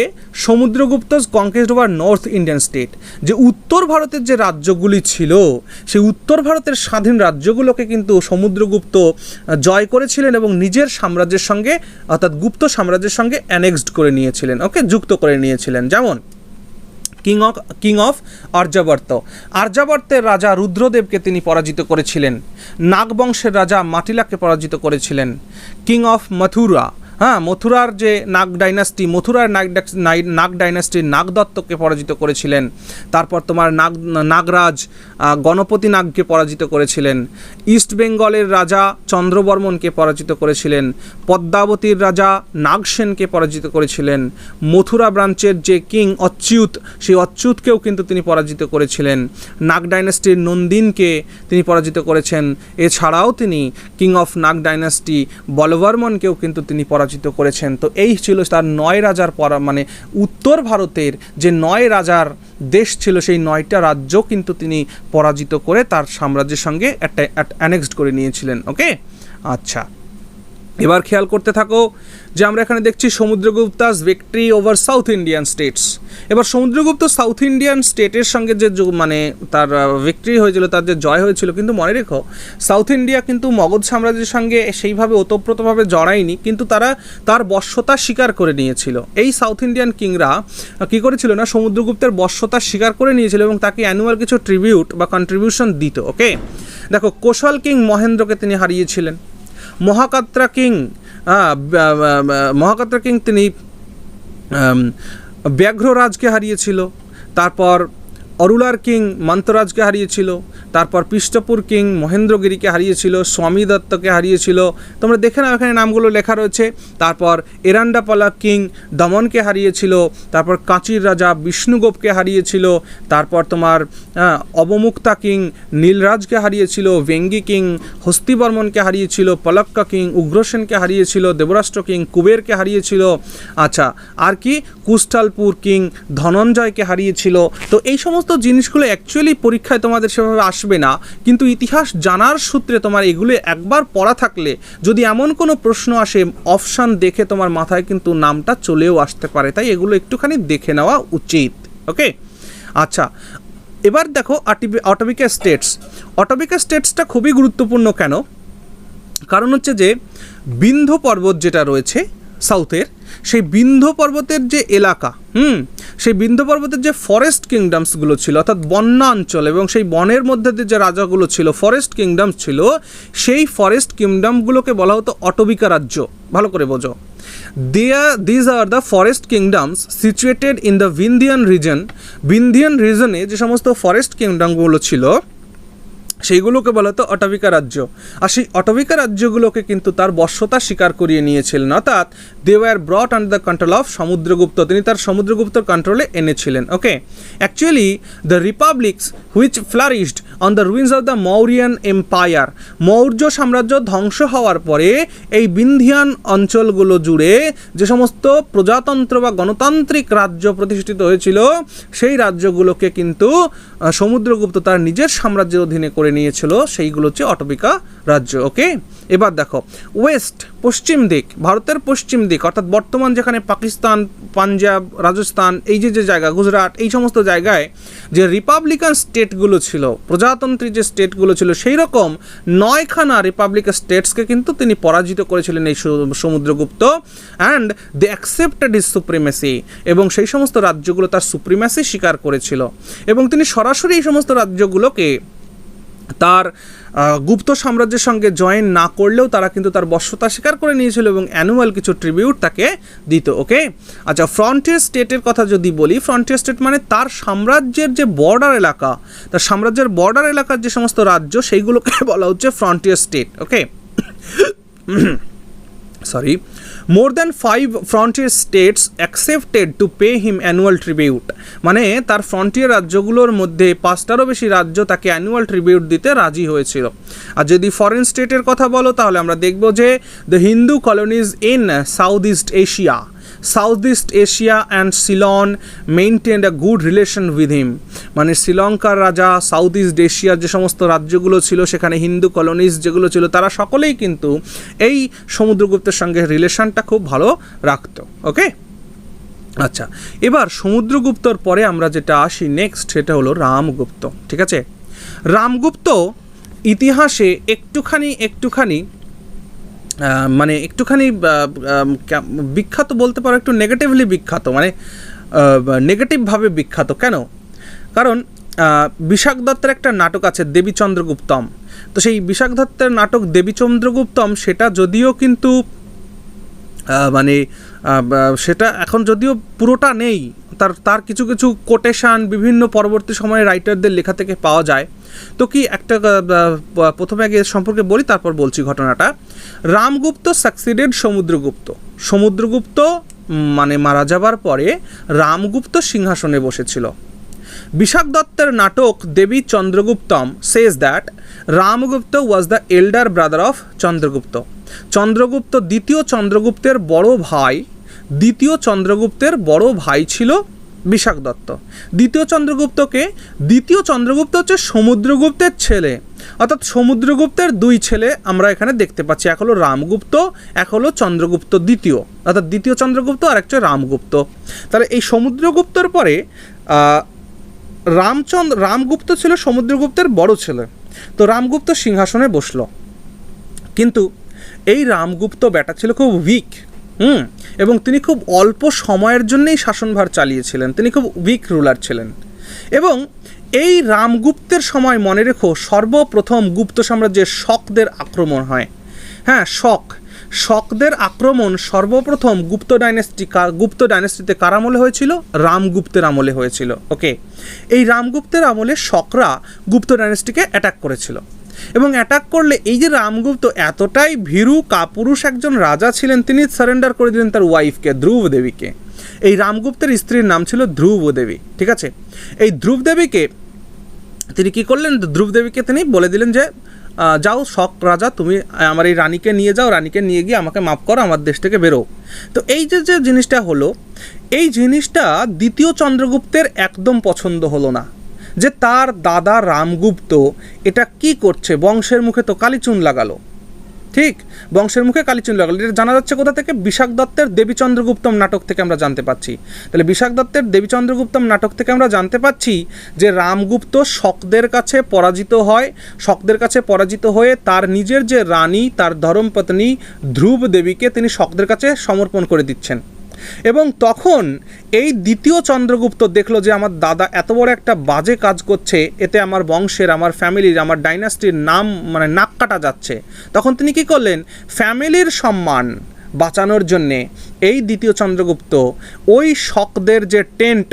Samudragupta conquest over north Indian state, যে উত্তর ভারতের যে রাজ্যগুলি ছিল, সেই উত্তর ভারতের স্বাধীন রাজ্যগুলোকে কিন্তু সমুদ্রগুপ্ত জয় করেছিলেন এবং নিজের সাম্রাজ্যের সঙ্গে, অর্থাৎ গুপ্ত সাম্রাজ্যের সঙ্গে অ্যানেক্সড করে নিয়েছিলেন। ওকে, যুক্ত করে নিয়েছিলেন। যেমন কিং অফ আর্যাবর্তের রাজা রুদ্রদেবকে তিনি পরাজিত করেছিলেন। নাগবংশের রাজা মাটিলাকে পরাজিত করেছিলেন। কিং অফ মথুরা, হ্যাঁ, মথুরার যে নাগ ডাইনাস্টি, মথুরার নাগ ডাইনাস্টির নাগদত্তকে পরাজিত করেছিলেন। তারপর তোমার নাগরাজ গণপতি নাগকে পরাজিত করেছিলেন। ইস্ট বেঙ্গলের রাজা চন্দ্রবর্মনকে পরাজিত করেছিলেন। পদ্মাবতীর রাজা নাগসেনকে পরাজিত করেছিলেন। মথুরা ব্রাঞ্চের যে কিং অচ্যুত, সেই অচ্যুতকেও কিন্তু তিনি পরাজিত করেছিলেন। নাগ ডাইনাস্টির নন্দিনকে তিনি পরাজিত করেছেন। এছাড়াও তিনি কিং অফ নাগ ডাইনাস্টি বলবর্মনকেও কিন্তু তিনি পরাজিত করেছেন। তো এই ছিল তার 9 রাজার মানে উত্তর ভারতের যে 9 রাজার দেশ ছিল, সেই 9টা রাজ্য কিন্তু তিনি পরাজিত করে তার সাম্রাজ্যের সঙ্গে অ্যানেক্সড করে নিয়েছিলেন। ওকে, আচ্ছা, এবার খেয়াল করতে থাকো যে আমরা এখানে দেখছি Samudragupta's victory over south Indian states. এবার সমুদ্রগুপ্ত সাউথ ইন্ডিয়ান স্টেটের সঙ্গে যে মানে তার ভিক্টরি হয়েছিল, তার যে জয় হয়েছিল, কিন্তু মনে রেখো সাউথ ইন্ডিয়া কিন্তু মগধ সাম্রাজ্যের সঙ্গে সেইভাবে ওতপ্রোতভাবে জড়ায়নি, কিন্তু তারা তার বশ্যতা স্বীকার করে নিয়েছিল। এই সাউথ ইন্ডিয়ান কিংরা কী করেছিল না, সমুদ্রগুপ্তের বশ্যতা স্বীকার করে নিয়েছিল এবং তাকে অ্যানুয়াল কিছু ট্রিবিউট বা কন্ট্রিবিউশন দিত। ওকে, দেখো কোশল কিং মহেন্দ্রকে তিনি হারিয়েছিলেন। মহাকাত্রা কিং তিনি ব্যাঘ্ররাজকে হারিয়েছিল। তারপর অরুলার কিং মন্তরাজকে হারিয়েছিল, তারপর পৃষ্ঠপুর কিং মহেন্দ্রগিরিকে হারিয়েছিল, স্বামী দত্তকে হারিয়েছিল, তোমরা দেখে নাও এখানে নামগুলো লেখা রয়েছে। তারপর এরান্ডাপালা কিং দমনকে হারিয়েছিল, তারপর কাঁচির রাজা বিষ্ণুগোপকে হারিয়েছিল, তারপর তোমার অবমুক্তা কিং নীলরাজকে হারিয়েছিল, ভেঙ্গি কিং হস্তিবর্মনকে হারিয়েছিল, পলক্কা কিং উগ্রসেনকে হারিয়েছিল, দেবরাষ্ট্র কিং কুবেরকে হারিয়েছিল। আচ্ছা, আর কি কুষ্টালপুর কিং ধনঞ্জয়কে হারিয়েছিল। তো এই সমস্ত জিনিসগুলো অ্যাকচুয়ালি পরীক্ষায় তোমাদের সেভাবে আসবে না, কিন্তু ইতিহাস জানার সূত্রে তোমার এগুলো একবার পড়া থাকলে যদি এমন কোনো প্রশ্ন আসে অপশান দেখে তোমার মাথায় কিন্তু নামটা চলেও আসতে পারে, তাই এগুলো একটুখানি দেখে নেওয়া উচিত। ওকে, আচ্ছা এবার দেখো অটোবিকা স্টেটস। অটোবিকা স্টেটসটা খুবই গুরুত্বপূর্ণ। কেন? কারণ হচ্ছে যে বিন্ধ্য পর্বত যেটা রয়েছে সাউথের, সেই বিন্ধ্য পর্বতের যে এলাকা, সেই বিন্ধ্য পর্বতের যে ফরেস্ট কিংডমসগুলো ছিল, অর্থাৎ বন্যাঞ্চল, এবং সেই বনের মধ্যে যে রাজাগুলো ছিল, ফরেস্ট কিংডমস ছিল, সেই ফরেস্ট কিংডমগুলোকে বলা হতো অটোবিকা রাজ্য। ভালো করে বোঝো, these are the forest kingdoms situated in the Vindhyan region. Vindhyan regione যে সমস্ত ফরেস্ট কিংডমগুলো ছিল সেইগুলোকে বলা হতো অটোবিকা রাজ্য। আর সেই অটোবিকা রাজ্যগুলোকে কিন্তু তার বশ্যতা স্বীকার করিয়ে নিয়েছিলেন, অর্থাৎ they were brought under the control of Samudragupta, তিনি তার সমুদ্রগুপ্তর কন্ট্রোলে এনেছিলেন। Okay, actually the republics which flourished on the ruins of the Mauryan empire, Maurya সাম্রাজ্য ধ্বংস হওয়ার পরে এই বিন্ধিয়ান অঞ্চলগুলো জুড়ে যে সমস্ত প্রজাতন্ত্র বা গণতান্ত্রিক রাজ্য প্রতিষ্ঠিত হয়েছিল, সেই রাজ্যগুলোকে কিন্তু সমুদ্রগুপ্ত তার নিজের সাম্রাজ্যের অধীনে করে নিয়েছিল, সেইগুলো হচ্ছে অটোবিকা রাজ্য। ওকে, এবার দেখো ওয়েস্ট, পশ্চিম দিক, ভারতের পশ্চিম দিক, অর্থাৎ বর্তমান যেখানে পাকিস্তান, পাঞ্জাব, রাজস্থান, এই যে জায়গা, গুজরাট, এই সমস্ত জায়গায় যে রিপাবলিকান স্টেটগুলো ছিল, প্রজাতন্ত্রী যে স্টেটগুলো ছিল, সেই রকম 9খানা রিপাবলিকান স্টেটসকে কিন্তু তিনি পরাজিত করেছিলেন এই Samudragupta. And they accepted his supremacy, এবং সেই সমস্ত রাজ্যগুলো তার সুপ্রিমেসি স্বীকার করেছিল, এবং তিনি সরাসরি এই সমস্ত রাজ্যগুলোকে তার গুপ্ত সাম্রাজ্যের সঙ্গে জয়েন না করলেও তারা কিন্তু তার বশ্যতা স্বীকার করে নিয়েছিল এবং অ্যানুয়াল কিছু ট্রিবিউট তাকে দিত। ওকে, আচ্ছা ফ্রন্টিয়ার স্টেটের কথা যদি বলি, ফ্রন্টিয়ার স্টেট মানে তার সাম্রাজ্যের যে বর্ডার এলাকা, তার সাম্রাজ্যের বর্ডার এলাকার যে সমস্ত রাজ্য, সেইগুলোকে বলা হচ্ছে frontier state. Okay, sorry, more than 5 frontier states accepted to pay him annual tribute, মানে তার ফ্রন্টিয়ার রাজ্যগুলোর মধ্যে 5টারও বেশি রাজ্য তাকে অ্যানুয়াল ট্রিবিউট দিতে রাজি হয়েছিল। আর যদি ফরেন স্টেটের কথা বলো তাহলে আমরা দেখব যে the Hindu colonies in south east Asia and Ceylon maintained a good relation with him, মানে শ্রীলঙ্কার রাজা, সাউথ ইস্ট এশিয়ার যে সমস্ত রাজ্যগুলো ছিল, সেখানে হিন্দু কলোনিজ যেগুলো ছিল, তারা সকলেই কিন্তু এই সমুদ্রগুপ্তের সঙ্গে রিলেশনটা খুব ভালো রাখত। ওকে, আচ্ছা এবার সমুদ্রগুপ্তর পরে আমরা যেটা আসি নেক্সট, সেটা হলো রামগুপ্ত। ঠিক আছে, রামগুপ্ত ইতিহাসে একটুখানি মানে একটুখানি বিখ্যাত বলতে পারো, একটু নেগেটিভলি বিখ্যাত, মানে নেগেটিভভাবে বিখ্যাত। কেন? কারণ বিশাখ দত্তের একটা নাটক আছে দেবী চন্দ্রগুপ্তম, তো সেই বিশাখ দত্তের নাটক দেবী চন্দ্রগুপ্তম, সেটা যদিও কিন্তু মানে সেটা এখন যদিও পুরোটা নেই, তার কিছু কিছু কোটেশান বিভিন্ন পরবর্তী সময়ে রাইটারদের লেখা থেকে পাওয়া যায়। তো কি একটা প্রথমে আগে সম্পর্কে বলি, তারপর বলছি ঘটনাটা। রামগুপ্ত সাকসিডেড সমুদ্রগুপ্ত মানে মারা যাবার পরে রামগুপ্ত সিংহাসনে বসেছিল। বিশাখ দত্তের নাটক Devi Chandraguptam says that Ramagupta was the elder brother of Chandragupta. দ্বিতীয় চন্দ্রগুপ্তের বড় ভাই ছিল বিশাখ দত্ত। দ্বিতীয় চন্দ্রগুপ্ত হচ্ছে সমুদ্রগুপ্তের ছেলে, অর্থাৎ সমুদ্রগুপ্তের 2 ছেলে আমরা এখানে দেখতে পাচ্ছি, এক হলো রামগুপ্ত, এক হলো চন্দ্রগুপ্ত দ্বিতীয়, অর্থাৎ দ্বিতীয় চন্দ্রগুপ্ত আর একটা রামগুপ্ত। তাহলে এই সমুদ্রগুপ্তর পরে রামগুপ্ত ছিল সমুদ্রগুপ্তের বড় ছেলে। তো রামগুপ্ত সিংহাসনে বসলো, কিন্তু এই রামগুপ্ত ব্যাটা ছিল খুব উইক, এবং তিনি খুব অল্প সময়ের জন্যই শাসনভার চালিয়েছিলেন, তিনি খুব উইক রুলার ছিলেন। এবং এই রামগুপ্তের সময় মনে রেখো সর্বপ্রথম গুপ্ত সাম্রাজ্যের শকদের আক্রমণ হয়। হ্যাঁ, শকদের আক্রমণ সর্বপ্রথম গুপ্ত ডাইনেস্টিতে কার আমলে হয়েছিল? রামগুপ্তের আমলে হয়েছিল। ওকে, এই রামগুপ্তের আমলে শকরা গুপ্ত ডাইনেস্টিকে অ্যাটাক করেছিল এবং অ্যাটাক করলে এই যে রামগুপ্ত এতটাই ভীরু কাপুরুষ একজন রাজা ছিলেন, তিনি সারেন্ডার করে দিলেন তার ওয়াইফকে, ধ্রুব দেবীকে। এই রামগুপ্তের স্ত্রীর নাম ছিল ধ্রুব দেবী, ঠিক আছে। এই ধ্রুব দেবীকে তিনি কী করলেন? ধ্রুব দেবীকে তিনি বলে দিলেন যে যাও শক রাজা, তুমি আমার এই রানীকে নিয়ে যাও, রানীকে নিয়ে গিয়ে আমাকে মাফ করো, আমার দেশ থেকে বেরো। তো এই যে যে জিনিসটা হলো, এই জিনিসটা দ্বিতীয় চন্দ্রগুপ্তের একদম পছন্দ হলো না, যে তার দাদা রামগুপ্ত এটা কি করছে, বংশের মুখে তো কালিচুন লাগালো। ঠিক, বংশের মুখে কালিচুন লাগালো। এটা জানা যাচ্ছে কোথা থেকে? বিশাখ দত্তের দেবী চন্দ্রগুপ্তম নাটক থেকে আমরা জানতে পাচ্ছি। তাহলে বিশাখ দত্তের দেবী চন্দ্রগুপ্তম নাটক থেকে আমরা জানতে পাচ্ছি যে রামগুপ্ত শকদের কাছে পরাজিত হয়, শকদের কাছে পরাজিত হয়ে তার নিজের যে রানী, তার ধর্মপত্নী ধ্রুব দেবীকে তিনি শকদের কাছে সমর্পণ করে দিচ্ছেন। এবং তখন এই দ্বিতীয় চন্দ্রগুপ্ত দেখলো যে আমার দাদা এত বড় একটা বাজে কাজ করছে, এতে আমার বংশের, আমার ফ্যামিলির, আমার ডাইনাস্টির নাম মানে নাক কাটা যাচ্ছে। তখন তিনি কি করলেন? ফ্যামিলির সম্মান বাঁচানোর জন্যে এই দ্বিতীয় চন্দ্রগুপ্ত ওই শকদের যে টেন্ট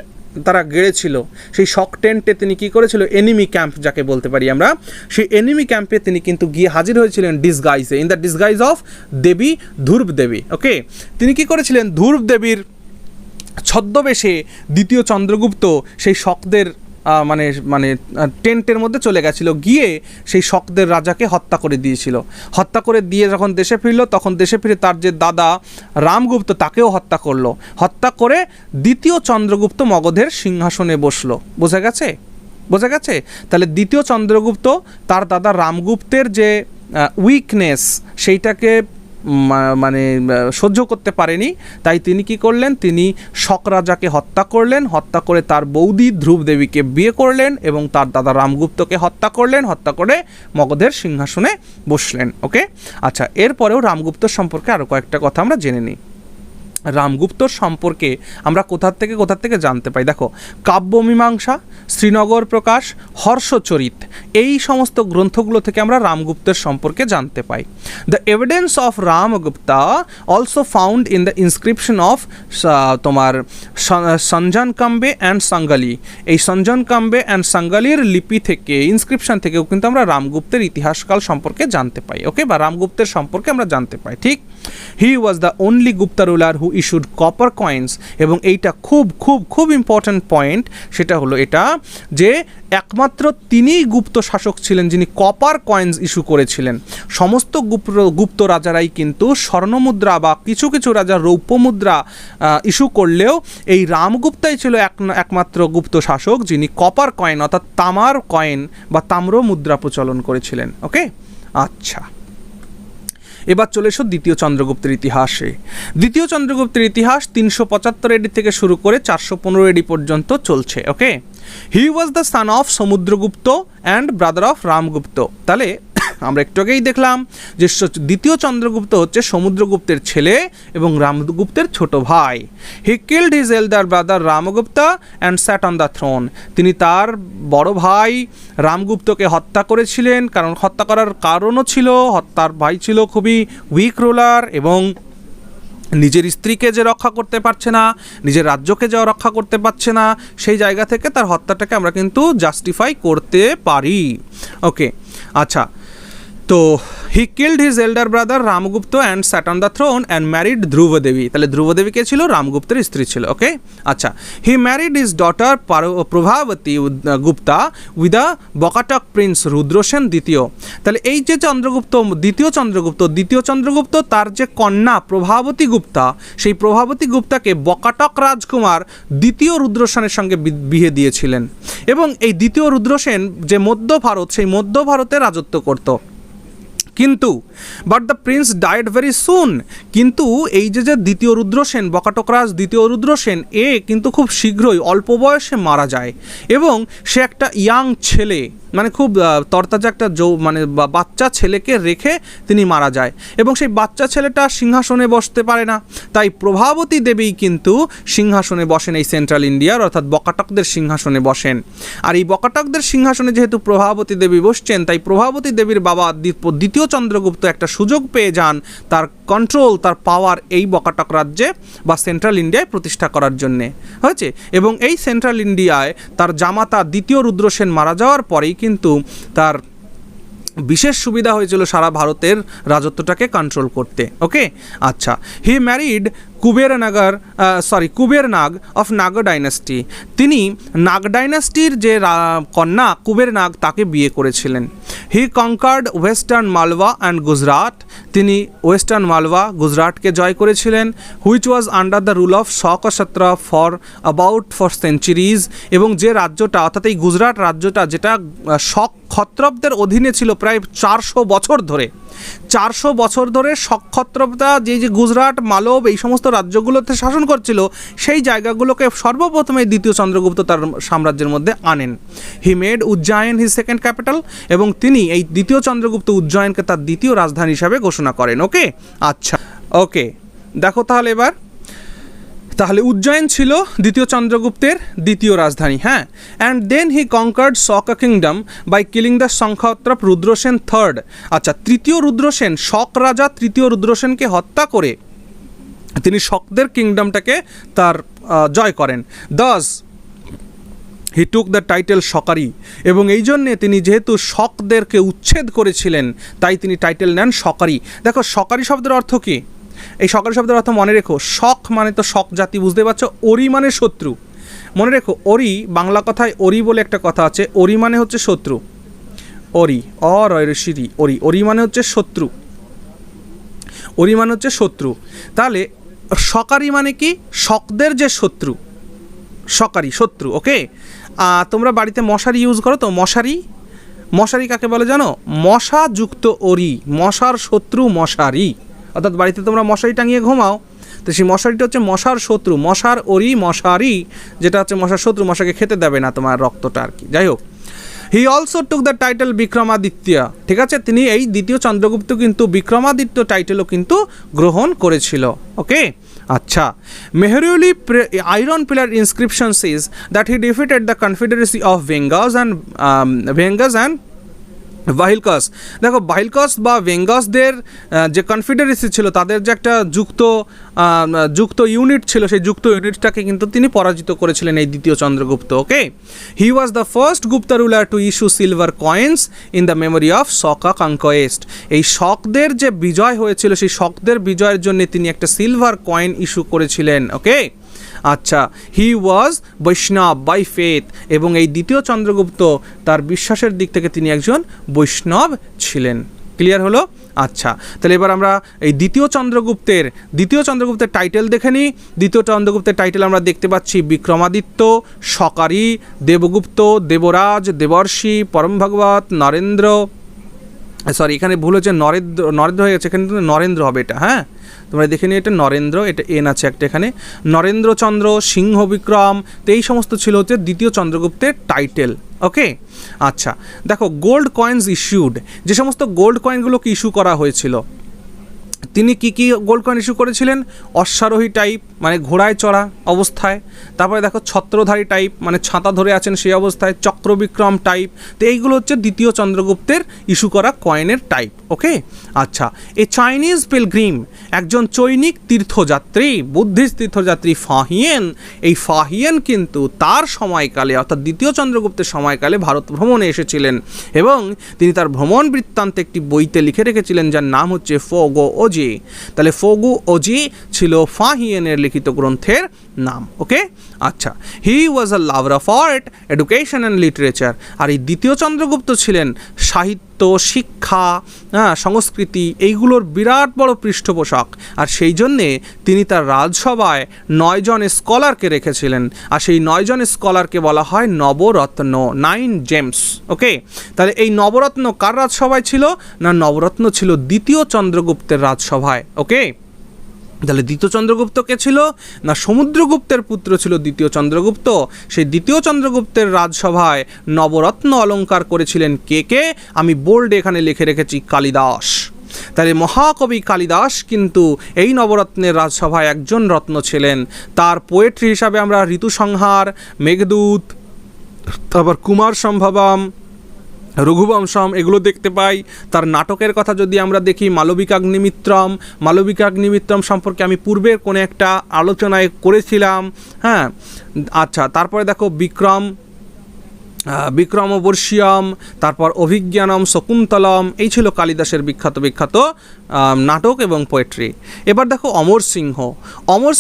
তারা গেড়েছিল, সেই শক টেন্টে তিনি কি করেছিল? এনিমি ক্যাম্প যাকে বলতে পারি আমরা, সেই এনিমি ক্যাম্পে তিনি কিন্তু গিয়ে হাজির হয়েছিলেন ডিসগাইজে, ইন দ্য ডিসগাইজ অফ দেবী ধ্রুব দেবী। ওকে, তিনি কি করেছিলেন? ধ্রুব দেবীর ছদ্মবেশে দ্বিতীয় চন্দ্রগুপ্ত সেই শকদের মানে টেন্টের মধ্যে চলে গেছিল, গিয়ে সেই শকদের রাজাকে হত্যা করে দিয়েছিল। হত্যা করে দিয়ে যখন দেশে ফিরল, তখন দেশে ফিরে তার যে দাদা রামগুপ্ত তাকেও হত্যা করলো। হত্যা করে দ্বিতীয় চন্দ্রগুপ্ত মগধের সিংহাসনে বসলো। বোঝা গেছে? বোঝা গেছে? তাহলে দ্বিতীয় চন্দ্রগুপ্ত তার দাদা রামগুপ্তের যে উইকনেস সেইটাকে মানে সহ্য করতে পারেনি, তাই তিনি কি করলেন? তিনি শক রাজাকে হত্যা করলেন, হত্যা করে তার বৌদি ধ্রুব দেবীকে বিয়ে করলেন এবং তার দাদা রামগুপ্তকে হত্যা করলেন, হত্যা করে মগধের সিংহাসনে বসলেন। ওকে, আচ্ছা, এরপরেও রামগুপ্ত সম্পর্কে আরও কয়েকটা কথা আমরা জেনে নিই। রামগুপ্তর সম্পর্কে আমরা কোথা থেকে জানতে পাই? দেখো, কাব্যমীমাংসা, শ্রীনগর প্রকাশ, হর্ষচরিত, এই সমস্ত গ্রন্থগুলো থেকে আমরা রামগুপ্তের সম্পর্কে জানতে পাই। The evidence of Ramagupta also found in the inscription of তোমার সঞ্জন কাম্বে অ্যান্ড সাঙ্গালি। এই সঞ্জন কাম্বে অ্যান্ড সাঙ্গালির লিপি থেকে, ইনস্ক্রিপশন থেকেও কিন্তু আমরা রামগুপ্তের ইতিহাসকাল সম্পর্কে জানতে পাই। ওকে, বা রামগুপ্তের সম্পর্কে আমরা জানতে পাই। ঠিক, he was the only Gupta ruler who issued copper coins. এবং এইটা খুব খুব খুব ইম্পর্ট্যান্ট পয়েন্ট, সেটা হলো এটা যে একমাত্র তিনিই গুপ্ত শাসক ছিলেন যিনি কপার কয়েন্স ইস্যু করেছিলেন। সমস্ত গুপ্ত রাজারাই কিন্তু স্বর্ণমুদ্রা বা কিছু কিছু রাজা রৌপ্য মুদ্রা ইস্যু করলেও এই রামগুপ্তাই ছিল একমাত্র গুপ্ত শাসক যিনি কপার কয়েন অর্থাৎ তামার কয়েন বা তাম্র মুদ্রা প্রচলন করেছিলেন। ওকে, আচ্ছা, এবার চলে এসো দ্বিতীয় চন্দ্রগুপ্তের ইতিহাসে। দ্বিতীয় চন্দ্রগুপ্তের ইতিহাস 375 এডি থেকে শুরু করে 415 এডি পর্যন্ত চলছে। Okay, he was the son of Samudragupta and brother of Ramagupta. তাহলে আমরা একটু আগেই দেখলাম যে দ্বিতীয় চন্দ্রগুপ্ত হচ্ছে সমুদ্রগুপ্তের ছেলে এবং রামগুপ্তের ছোট ভাই। He killed his elder brother Ramagupta and sat on the throne. তিনি তার বড় ভাই রামগুপ্তকে হত্যা করেছিলেন, কারণ হত্যা করার কারণও ছিল তার ভাই ছিল খুবই উইক রুলার এবং নিজের স্ত্রীকে যে রক্ষা করতে পারছে না, নিজের রাজ্যকে যে রক্ষা করতে পারছে না, সেই জায়গা থেকে তার হত্যাটাকে আমরা কিন্তু জাস্টিফাই করতে পারি। ওকে, আচ্ছা, তো he killed his elder brother Ramagupta and sat on the throne and married Dhruvadevi. তাহলে ধ্রুবদেবী কে ছিল? রামগুপ্তের স্ত্রী ছিল। ওকে, আচ্ছা, he married his daughter Prabhavati Gupta with the Vakataka prince Rudrasena দ্বিতীয়। তাহলে এই যে দ্বিতীয় চন্দ্রগুপ্ত তার যে কন্যা প্রভাবতী গুপ্তা, সেই প্রভাবতী গুপ্তাকে বকাটক রাজকুমার দ্বিতীয় রুদ্রসেনের সঙ্গে বিয়ে দিয়েছিলেন। এবং এই দ্বিতীয় রুদ্রসেন যে মধ্য ভারত, সেই মধ্য ভারতে রাজত্ব করত। কিন্তু but the Prince died very soon. কিন্তু এই যে দ্বিতীয় রুদ্রসেন, বকাটকরাজ দ্বিতীয় রুদ্রসেন, এ কিন্তু খুব শীঘ্রই অল্প বয়সে মারা যায় এবং সে একটা ইয়াং ছেলে মানে খুব তরতাজা একটা মানে বাচ্চা ছেলেকে রেখে তিনি মারা যায়, এবং সেই বাচ্চা ছেলেটা সিংহাসনে বসতে পারে না, তাই প্রভাবতী দেবী কিন্তু সিংহাসনে বসেন, এই সেন্ট্রাল ইন্ডিয়ার অর্থাৎ বকাটকদের সিংহাসনে বসেন। আর এই বকাটকদের সিংহাসনে যেহেতু প্রভাবতী দেবী বসছেন, তাই প্রভাবতী দেবীর বাবা দ্বিতীয় চন্দ্রগুপ্ত একটা সুযোগ পেয়ে যান তার কন্ট্রোল, তার পাওয়ার এই বকাটক রাজ্যে বা সেন্ট্রাল ইন্ডিয়ায় প্রতিষ্ঠা করার জন্যে হয়েছে। এবং এই সেন্ট্রাল ইন্ডিয়ায় তার জামাতা দ্বিতীয় রুদ্রসেন মারা যাওয়ার পরেই কিন্তু তার বিশেষ সুবিধা হয়েছিল সারা ভারতের রাজত্বটাকে কন্ট্রোল করতে। ওকে, আচ্ছা, he married Kuber Nag of Nag dynasty. তিনি নাগ ডাইনাস্টির যে কন্যা কুবের নাগ তাকে বিয়ে করেছিলেন। He conquered western Malwa and Gujarat. তিনি ওয়েস্টার্ন মালওয়া গুজরাটকে জয় করেছিলেন, which was under the rule of Shaka satraps for centuries. এবং যে রাজ্যটা অর্থাৎ এই গুজরাট রাজ্যটা যেটা শক ক্ষত্রপদের অধীনে ছিল প্রায় 400 বছর ধরে, 400 বছর ধরে শকক্ষত্রপরা যে গুজরাট মালব এই সমস্ত রাজ্যগুলোতে শাসন করছিল, সেই জায়গাগুলোকে সর্বপ্রথমে দ্বিতীয় চন্দ্রগুপ্ত তার সাম্রাজ্যের মধ্যে আনেন। He made Ujjain his second capital, এবং তিনি এই দ্বিতীয় চন্দ্রগুপ্ত উজ্জয়নকে তার দ্বিতীয় রাজধানী হিসাবে ঘোষণা করেন। ওকে, আচ্ছা, ওকে, দেখো তাহলে উজ্জয়ন ছিল দ্বিতীয় চন্দ্রগুপ্তের দ্বিতীয় রাজধানী। হ্যাঁ, and then he conquered Shaka kingdom by killing the Shaka Kshatrapa Rudrasena third. আচ্ছা, তৃতীয় রুদ্রসেন, শক রাজা তৃতীয় রুদ্রসেনকে হত্যা করে তিনি শকদের কিংডমটাকে তার জয় করেন। দাস হি টুক দ্য টাইটেল শকারি, এবং এই জন্যে তিনি যেহেতু শকদেরকে উচ্ছেদ করেছিলেন তাই তিনি টাইটেল নেন শকারি। দেখো, শকারি শব্দের অর্থ কী? এই শকারি শব্দের অর্থ মনে রেখো, শক মানে তো শক জাতি, বুঝতে পারছো, অরি মানে শত্রু। মনে রেখো, অরি, বাংলা কথায় অরি বলে একটা কথা আছে, অরি মানে হচ্ছে শত্রু। অরি, অরি, অরি, অরি মানে হচ্ছে শত্রু, অরি মানে হচ্ছে শত্রু। তাহলে শকারি মানে কি? শকদের যে শত্রু, শকারি শত্রু। ওকে, তোমরা বাড়িতে মশারি ইউজ করো তো, মশারি, মশারি কাকে বলে জানো? মশা যুক্ত অরি, মশার শত্রু মশারি, অর্থাৎ বাড়িতে তোমরা মশারি টাঙিয়ে ঘুমাও, তো সেই মশারিটা হচ্ছে মশার শত্রু, মশার অরি মশারি, যেটা হচ্ছে মশার শত্রু, মশাকে খেতে দেবে না তোমার রক্তটা আর কি। যাই হোক, he also took the title Vikramaditya. ঠিক আছে, তিনি এই দ্বিতীয় চন্দ্রগুপ্ত কিন্তু বিক্রমাদিত্য টাইটেলও কিন্তু গ্রহণ করেছিল। ওকে, আচ্ছা, Mehrauli iron pillar inscription says that he defeated the confederacy of Vangas and Vahlikas. দেখো, ভাহিলকাস বা ভেঙ্গাসদের যে কনফেডারেসি ছিল, তাদের যে একটা যুক্ত ইউনিট ছিল, সেই যুক্ত ইউনিটটাকে কিন্তু তিনি পরাজিত করেছিলেন এই দ্বিতীয় Chandragupta. Okay, he was the first Gupta ruler to issue silver coins in the memory of Shaka conquest. এই শকদের যে বিজয় হয়েছিল, সেই শকদের বিজয়ের জন্য তিনি একটা সিলভার কয়েন ইস্যু করেছিলেন। ওকে, আচ্ছা, হি ওয়াজ বৈষ্ণব বাই ফেথ, এবং এই দ্বিতীয় চন্দ্রগুপ্ত তার বিশ্বাসের দিক থেকে তিনি একজন বৈষ্ণব ছিলেন। ক্লিয়ার হলো? আচ্ছা, তাহলে এবার আমরা এই দ্বিতীয় চন্দ্রগুপ্তের টাইটেল দেখে নিই। দ্বিতীয় চন্দ্রগুপ্তের টাইটেল আমরা দেখতে পাচ্ছি বিক্রমাদিত্য, শকারি, দেবগুপ্ত, দেবরাজ, দেবর্ষি, পরম ভগবত, নরেন্দ্র, সরি এখানে ভুল হচ্ছে, নরেন্দ্র হয়ে গেছে, এখানে নরেন্দ্র হবে এটা। হ্যাঁ, তোমরা দেখে নিই, এটা নরেন্দ্র, এটা এন আছে একটা এখানে, নরেন্দ্রচন্দ্র, সিংহ বিক্রম, তো এই সমস্ত ছিল হচ্ছে দ্বিতীয় চন্দ্রগুপ্তের টাইটেল। ওকে, আচ্ছা, দেখো, গোল্ড কয়েন্স ইস্যুড, যে সমস্ত গোল্ড কয়েনগুলোকে ইস্যু করা হয়েছিল, তিনি কি গোল্ড কয়েন ইস্যু করেছিলেন? অশ্বারোহী টাইপ, মানে ঘোড়ায় চড়া অবস্থায়, তারপরে দেখো ছত্রধারী টাইপ, মানে ছাতা ধরে আছেন সেই অবস্থায়, চক্রবিক্রম টাইপ, তো এইগুলো হচ্ছে দ্বিতীয় চন্দ্রগুপ্তের ইস্যু করা কয়েনের টাইপ। ওকে, আচ্ছা, এ চাইনিজ পিলগ্রিম, একজন চৈনিক তীর্থযাত্রী, বুদ্ধিস্ট তীর্থযাত্রী ফাহিয়েন, এই ফাহিয়েন কিন্তু তার সময়কালে অর্থাৎ দ্বিতীয় চন্দ্রগুপ্তের সময়কালে ভারত ভ্রমণে এসেছিলেন, এবং তিনি তার ভ্রমণ বৃত্তান্তে একটি বইতে লিখে রেখেছিলেন যার নাম হচ্ছে ফোগো ওজি। তাহলে ফোগু ওজি ছিল ফাহিয়েনের লিখিত গ্রন্থের নাম। ওকে, আচ্ছা, he was a lover of art, education and literature. আর এই দ্বিতীয় চন্দ্রগুপ্ত ছিলেন সাহিত্য, শিক্ষা, সংস্কৃতি, এইগুলোর বিরাট বড় পৃষ্ঠপোষক, আর সেই জন্যে তিনি তার রাজসভায় 9 জন স্কলারকে রেখেছিলেন, আর সেই 9 জন স্কলারকে বলা হয় নবরত্ন, 9 জেমস। ওকে, তাহলে এই নবরত্ন কার রাজসভায় ছিল? না, নবরত্ন ছিল দ্বিতীয় চন্দ্রগুপ্তের রাজসভায়। ওকে, তাহলে দ্বিতীয় চন্দ্রগুপ্ত কে ছিল না সমুদ্রগুপ্তের পুত্র ছিল দ্বিতীয় চন্দ্রগুপ্ত। সেই দ্বিতীয় চন্দ্রগুপ্তের রাজসভায় নবরত্ন অলঙ্কার করেছিলেন কে কে? আমি বোল্ডে এখানে লিখে রেখেছি কালিদাস। তাহলে মহাকবি কালিদাস কিন্তু এই নবরত্নের রাজসভায় একজন রত্ন ছিলেন। তার পোয়েট্রি হিসাবে আমরা ঋতুসংহার, মেঘদূত, তারপর কুমার সম্ভবম, রঘুবংশম এগুলো দেখতে পাই। তার নাটকের কথা যদি আমরা দেখি মালবিকাগ্নিমিত্রম সম্পর্কে আমি পূর্বের কোনো একটা আলোচনায় করেছিলাম। হ্যাঁ, আচ্ছা, তারপরে দেখো বিক্রমবর্ষীয়ম, তারপর অভিজ্ঞানম, শকুন্তলম, এই ছিল কালিদাসের বিখ্যাত বিখ্যাত নাটক এবং পোয়েট্রি। এবার দেখো অমর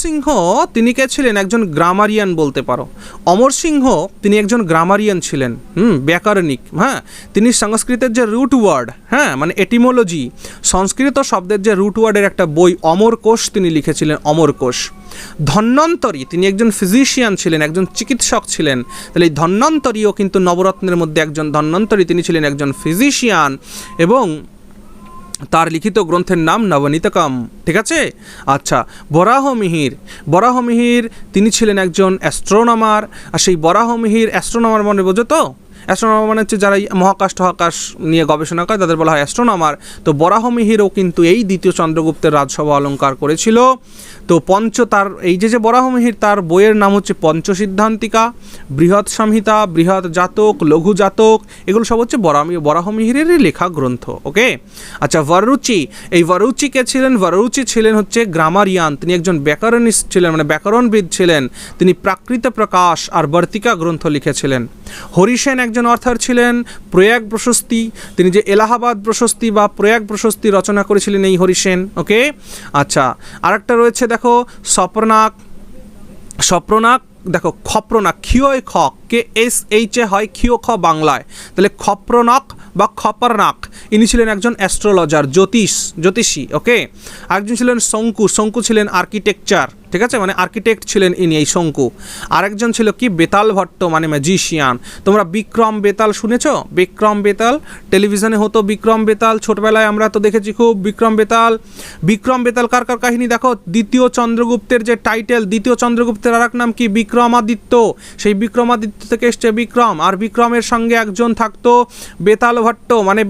সিংহ তিনি কে ছিলেন? একজন গ্রামারিয়ান বলতে পারো। অমর সিংহ তিনি একজন গ্রামারিয়ান ছিলেন, ব্যাকরণিক। হ্যাঁ, তিনি সংস্কৃতের যে রুট ওয়ার্ড, হ্যাঁ মানে এটিমোলজি, সংস্কৃত শব্দের যে রুট ওয়ার্ডের একটা বই অমর কোষ তিনি লিখেছিলেন, অমর কোষ। ধন্বন্তরী তিনি একজন ফিজিশিয়ান ছিলেন, একজন চিকিৎসক ছিলেন। তাহলে এই ধন্বন্তরীও কিন্তু নবরত্নের মধ্যে একজন। ধন্বন্তরী তিনি ছিলেন একজন ফিজিশিয়ান এবং তার লিখিত গ্রন্থের নাম নবনীতকম। ঠিক আছে, আচ্ছা। বরাহমিহির তিনি ছিলেন একজন অ্যাস্ট্রোনমার। আর সেই বরাহমিহির অ্যাস্ট্রোনমার মানে বোঝো তো? অ্যাস্ট্রোনমার মানে হচ্ছে যারা মহাকাশ নিয়ে গবেষণা করে তাদের বলা হয় অ্যাস্ট্রোনমার। তো বরাহমিহিরও কিন্তু এই দ্বিতীয় চন্দ্রগুপ্তের রাজসভা অলঙ্কার করেছিল। তো তার এই যে বরাহমিহির, তার বইয়ের নাম হচ্ছে পঞ্চসিদ্ধান্তিকা, বৃহৎ সংহিতা, বৃহৎ জাতক, লঘু জাতক, এগুলো সব হচ্ছে বরাহমিহিরেরই লেখা গ্রন্থ। ওকে, আচ্ছা। এই ভরুচি কে ছিলেন? ভরুচি ছিলেন হচ্ছে গ্রামারিয়ান, তিনি একজন ব্যাকরণিস্ট ছিলেন, মানে ব্যাকরণবিদ ছিলেন। তিনি প্রাকৃত প্রকাশ আর বর্তিকা গ্রন্থ লিখেছিলেন। হরিসেন একজন অর্থাৎ ছিলেন। প্রয়াগ প্রশস্তি, তিনি যে এলাহাবাদ প্রশস্তি বা প্রয়াগ প্রশস্তি রচনা করেছিলেন এই হরিসেন। ওকে, আচ্ছা। আরেকটা রয়েছে দেখো সপ্রনাক, দেখো ক্ষপ্রনাক, ক্ষিয় খ কে এস এইচ এ হয়, ক্ষিয় খ বাংলায়। তাহলে ক্ষপ্রনাক বা খপরনাক ইনি ছিলেন একজন অ্যাস্ট্রোলজার, জ্যোতিষী। ওকে, আরেকজন ছিলেন শঙ্কু ছিলেন আর্কিটেকচার। ঠিক আছে, মানে আর্কিটেক্ট ছিলেন ইনি, এই শঙ্কু। আরেকজন ছিল কি বেতাল ভট্ট, মানে ম্যাজিশিয়ান। তোমরা বিক্রম বেতাল শুনেছো? বিক্রম বেতাল টেলিভিশনে হতো। বিক্রম বেতাল ছোটবেলায় আমরা তো দেখেছি খুব। বিক্রম বেতাল কার কাহিনী দেখো? দ্বিতীয় চন্দ্রগুপ্তের যে টাইটেল, দ্বিতীয় চন্দ্রগুপ্তের আর এক নাম কি? বিক্রমাদিত্য। সেই বিক্রমাদিত্য থেকে এসছে বিক্রম। আর বিক্রমের সঙ্গে একজন থাকতো বেতাল ভট্ট, মানে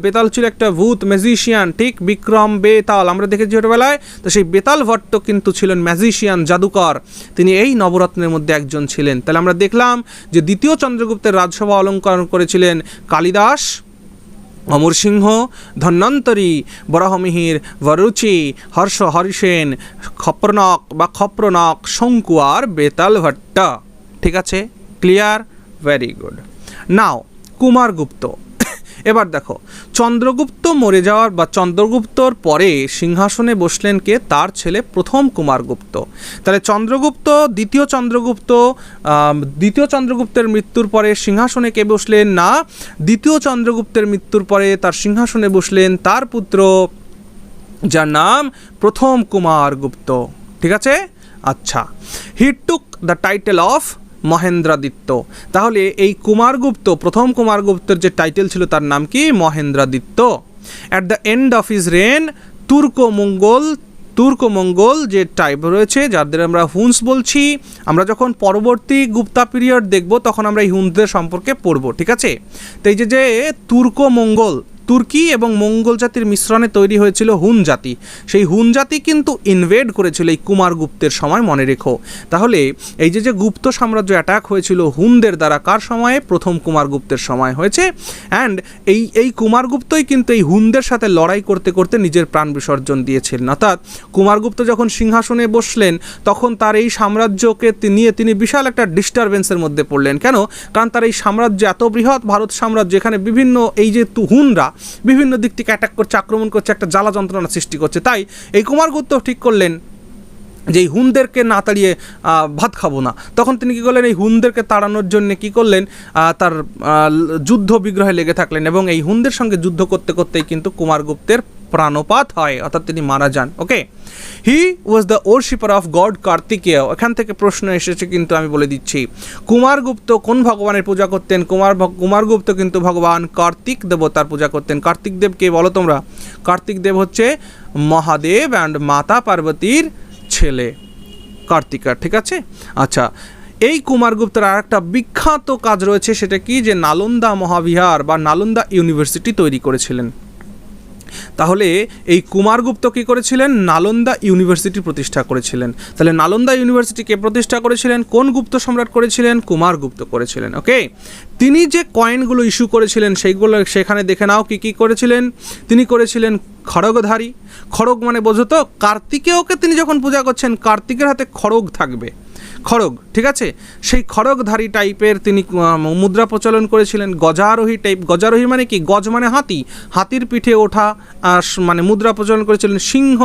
বেতাল ছিল একটা ভূত, ম্যাজিশিয়ান। ঠিক, বিক্রম বেতাল আমরা দেখেছি ছোটবেলায়। তো সেই বেতাল ভট্ট কিন্তু ছিলেন ম্যাজিশিয়ান, জাদুকর। তিনি এই নবরত্নের মধ্যে একজন ছিলেন। তাহলে আমরা দেখলাম যে দ্বিতীয় চন্দ্রগুপ্তের রাজসভা অলঙ্কার করেছিলেন কালিদাস, অমর সিংহ, ধন্বন্তরী, বরাহমিহির, ভরুচি, হরিসেন, ক্ষপ্রনক, শঙ্কু আর বেতাল ভট্ট। ঠিক আছে, clear? Very good. Now Kumaragupta. এবার দেখো চন্দ্রগুপ্ত মরে যাওয়ার বা চন্দ্রগুপ্তর পরে সিংহাসনে বসলেন কে? তার ছেলে প্রথম কুমারগুপ্ত। তাহলে দ্বিতীয় চন্দ্রগুপ্তের মৃত্যুর পরে সিংহাসনে কে বসলেন? না, দ্বিতীয় চন্দ্রগুপ্তের মৃত্যুর পরে তার সিংহাসনে বসলেন তার পুত্র, যার নাম প্রথম কুমারগুপ্ত। ঠিক আছে, আচ্ছা। হি টুক দ্য টাইটেল অফ মহেন্দ্রাদিত্য। তাহলে এই প্রথম কুমারগুপ্তের যে টাইটেল ছিল তার নাম কি? Mahendraditya. At the end of his reign তুর্কমঙ্গল যে টাইপ রয়েছে, যাদের আমরা হুনস বলছি, আমরা যখন পরবর্তী গুপ্তা পিরিয়ড দেখব তখন আমরা এই হুনসদের সম্পর্কে পড়ব। ঠিক আছে, তো এই যে তুর্কি এবং মঙ্গল জাতির মিশ্রণে তৈরি হয়েছিল হুন জাতি। সেই হুন জাতি কিন্তু ইনভেড করেছিল এই কুমারগুপ্তের সময়, মনে রেখো। তাহলে এই যে গুপ্ত সাম্রাজ্য অ্যাটাক হয়েছিল হুনদের দ্বারা, কার সময়ে? প্রথম কুমারগুপ্তের সময় হয়েছে। অ্যান্ড এই কুমারগুপ্তই কিন্তু এই হুনদের সাথে লড়াই করতে করতে নিজের প্রাণ বিসর্জন দিয়েছিলেন। অর্থাৎ কুমারগুপ্ত যখন সিংহাসনে বসলেন তখন তার এই সাম্রাজ্যকে নিয়ে তিনি বিশাল একটা ডিস্টারবেন্সের মধ্যে পড়লেন। কেন? কারণ তার এই সাম্রাজ্য এত বৃহৎ ভারত সাম্রাজ্য, এখানে বিভিন্ন এই যে হুনরা বিভিন্ন দিক থেকে অ্যাটাক করছে, আক্রমণ করছে, একটা জ্বালা যন্ত্রণা সৃষ্টি করছে। তাই এই কুমারগুপ্ত ঠিক করলেন যে এই হুনদেরকে না তাড়িয়ে ভাত খাবো না। তখন তিনি কী করলেন? এই হুনদেরকে তাড়ানোর জন্য কী করলেন? তার যুদ্ধ বিগ্রহে লেগে থাকলেন এবং এই হুনদের সঙ্গে যুদ্ধ করতে করতেই কিন্তু কুমারগুপ্তের প্রাণপাত হয়, অর্থাৎ তিনি মারা যান। Okay, he was the worshipper of god Kartikeya. এখান থেকে প্রশ্ন এসেছে কিন্তু আমি বলে দিচ্ছি, কুমারগুপ্ত কোন ভগবানের পূজা করতেন? কুমারগুপ্ত কিন্তু ভগবান কার্তিক দেবতার পূজা করতেন। কার্তিক দেব কে বলো তোমরা? কার্তিক দেব হচ্ছে মহাদেব অ্যান্ড মাতা পার্বতীর ছেলে কার্তিকা, ঠিক আছে। আচ্ছা, এই কুমারগুপ্তের আর একটা বিখ্যাত কাজ রয়েছে, সেটা কি, যে নালন্দা মহাবিহার বা নালন্দা ইউনিভার্সিটি তৈরি করেছিলেন। তাহলে এই কুমারগুপ্ত কী করেছিলেন? নালন্দা ইউনিভার্সিটি প্রতিষ্ঠা করেছিলেন। তাহলে নালন্দা ইউনিভার্সিটি কে প্রতিষ্ঠা করেছিলেন? কোন গুপ্ত সম্রাট করেছিলেন? কুমারগুপ্ত করেছিলেন। ওকে, তিনি যে কয়েনগুলো ইস্যু করেছিলেন সেইগুলো সেখানে দেখে নাও কী কী করেছিলেন। তিনি করেছিলেন খড়গধারী। খড়গ মানে বোঝো তো, কার্তিকেয়কে তিনি যখন পূজা করছেন কার্তিকের হাতে খড়গ থাকবে, খড়গ, ঠিক আছে। সেই খড়গধারী টাইপের তিনি মুদ্রা প্রচলন করেছিলেন। গজারোহী টাইপ, গজারোহী মানে কি? গজ মানে হাতি, হাতির পিঠে ওঠা মানে মুদ্রা প্রচলন করেছিলেন। সিংহ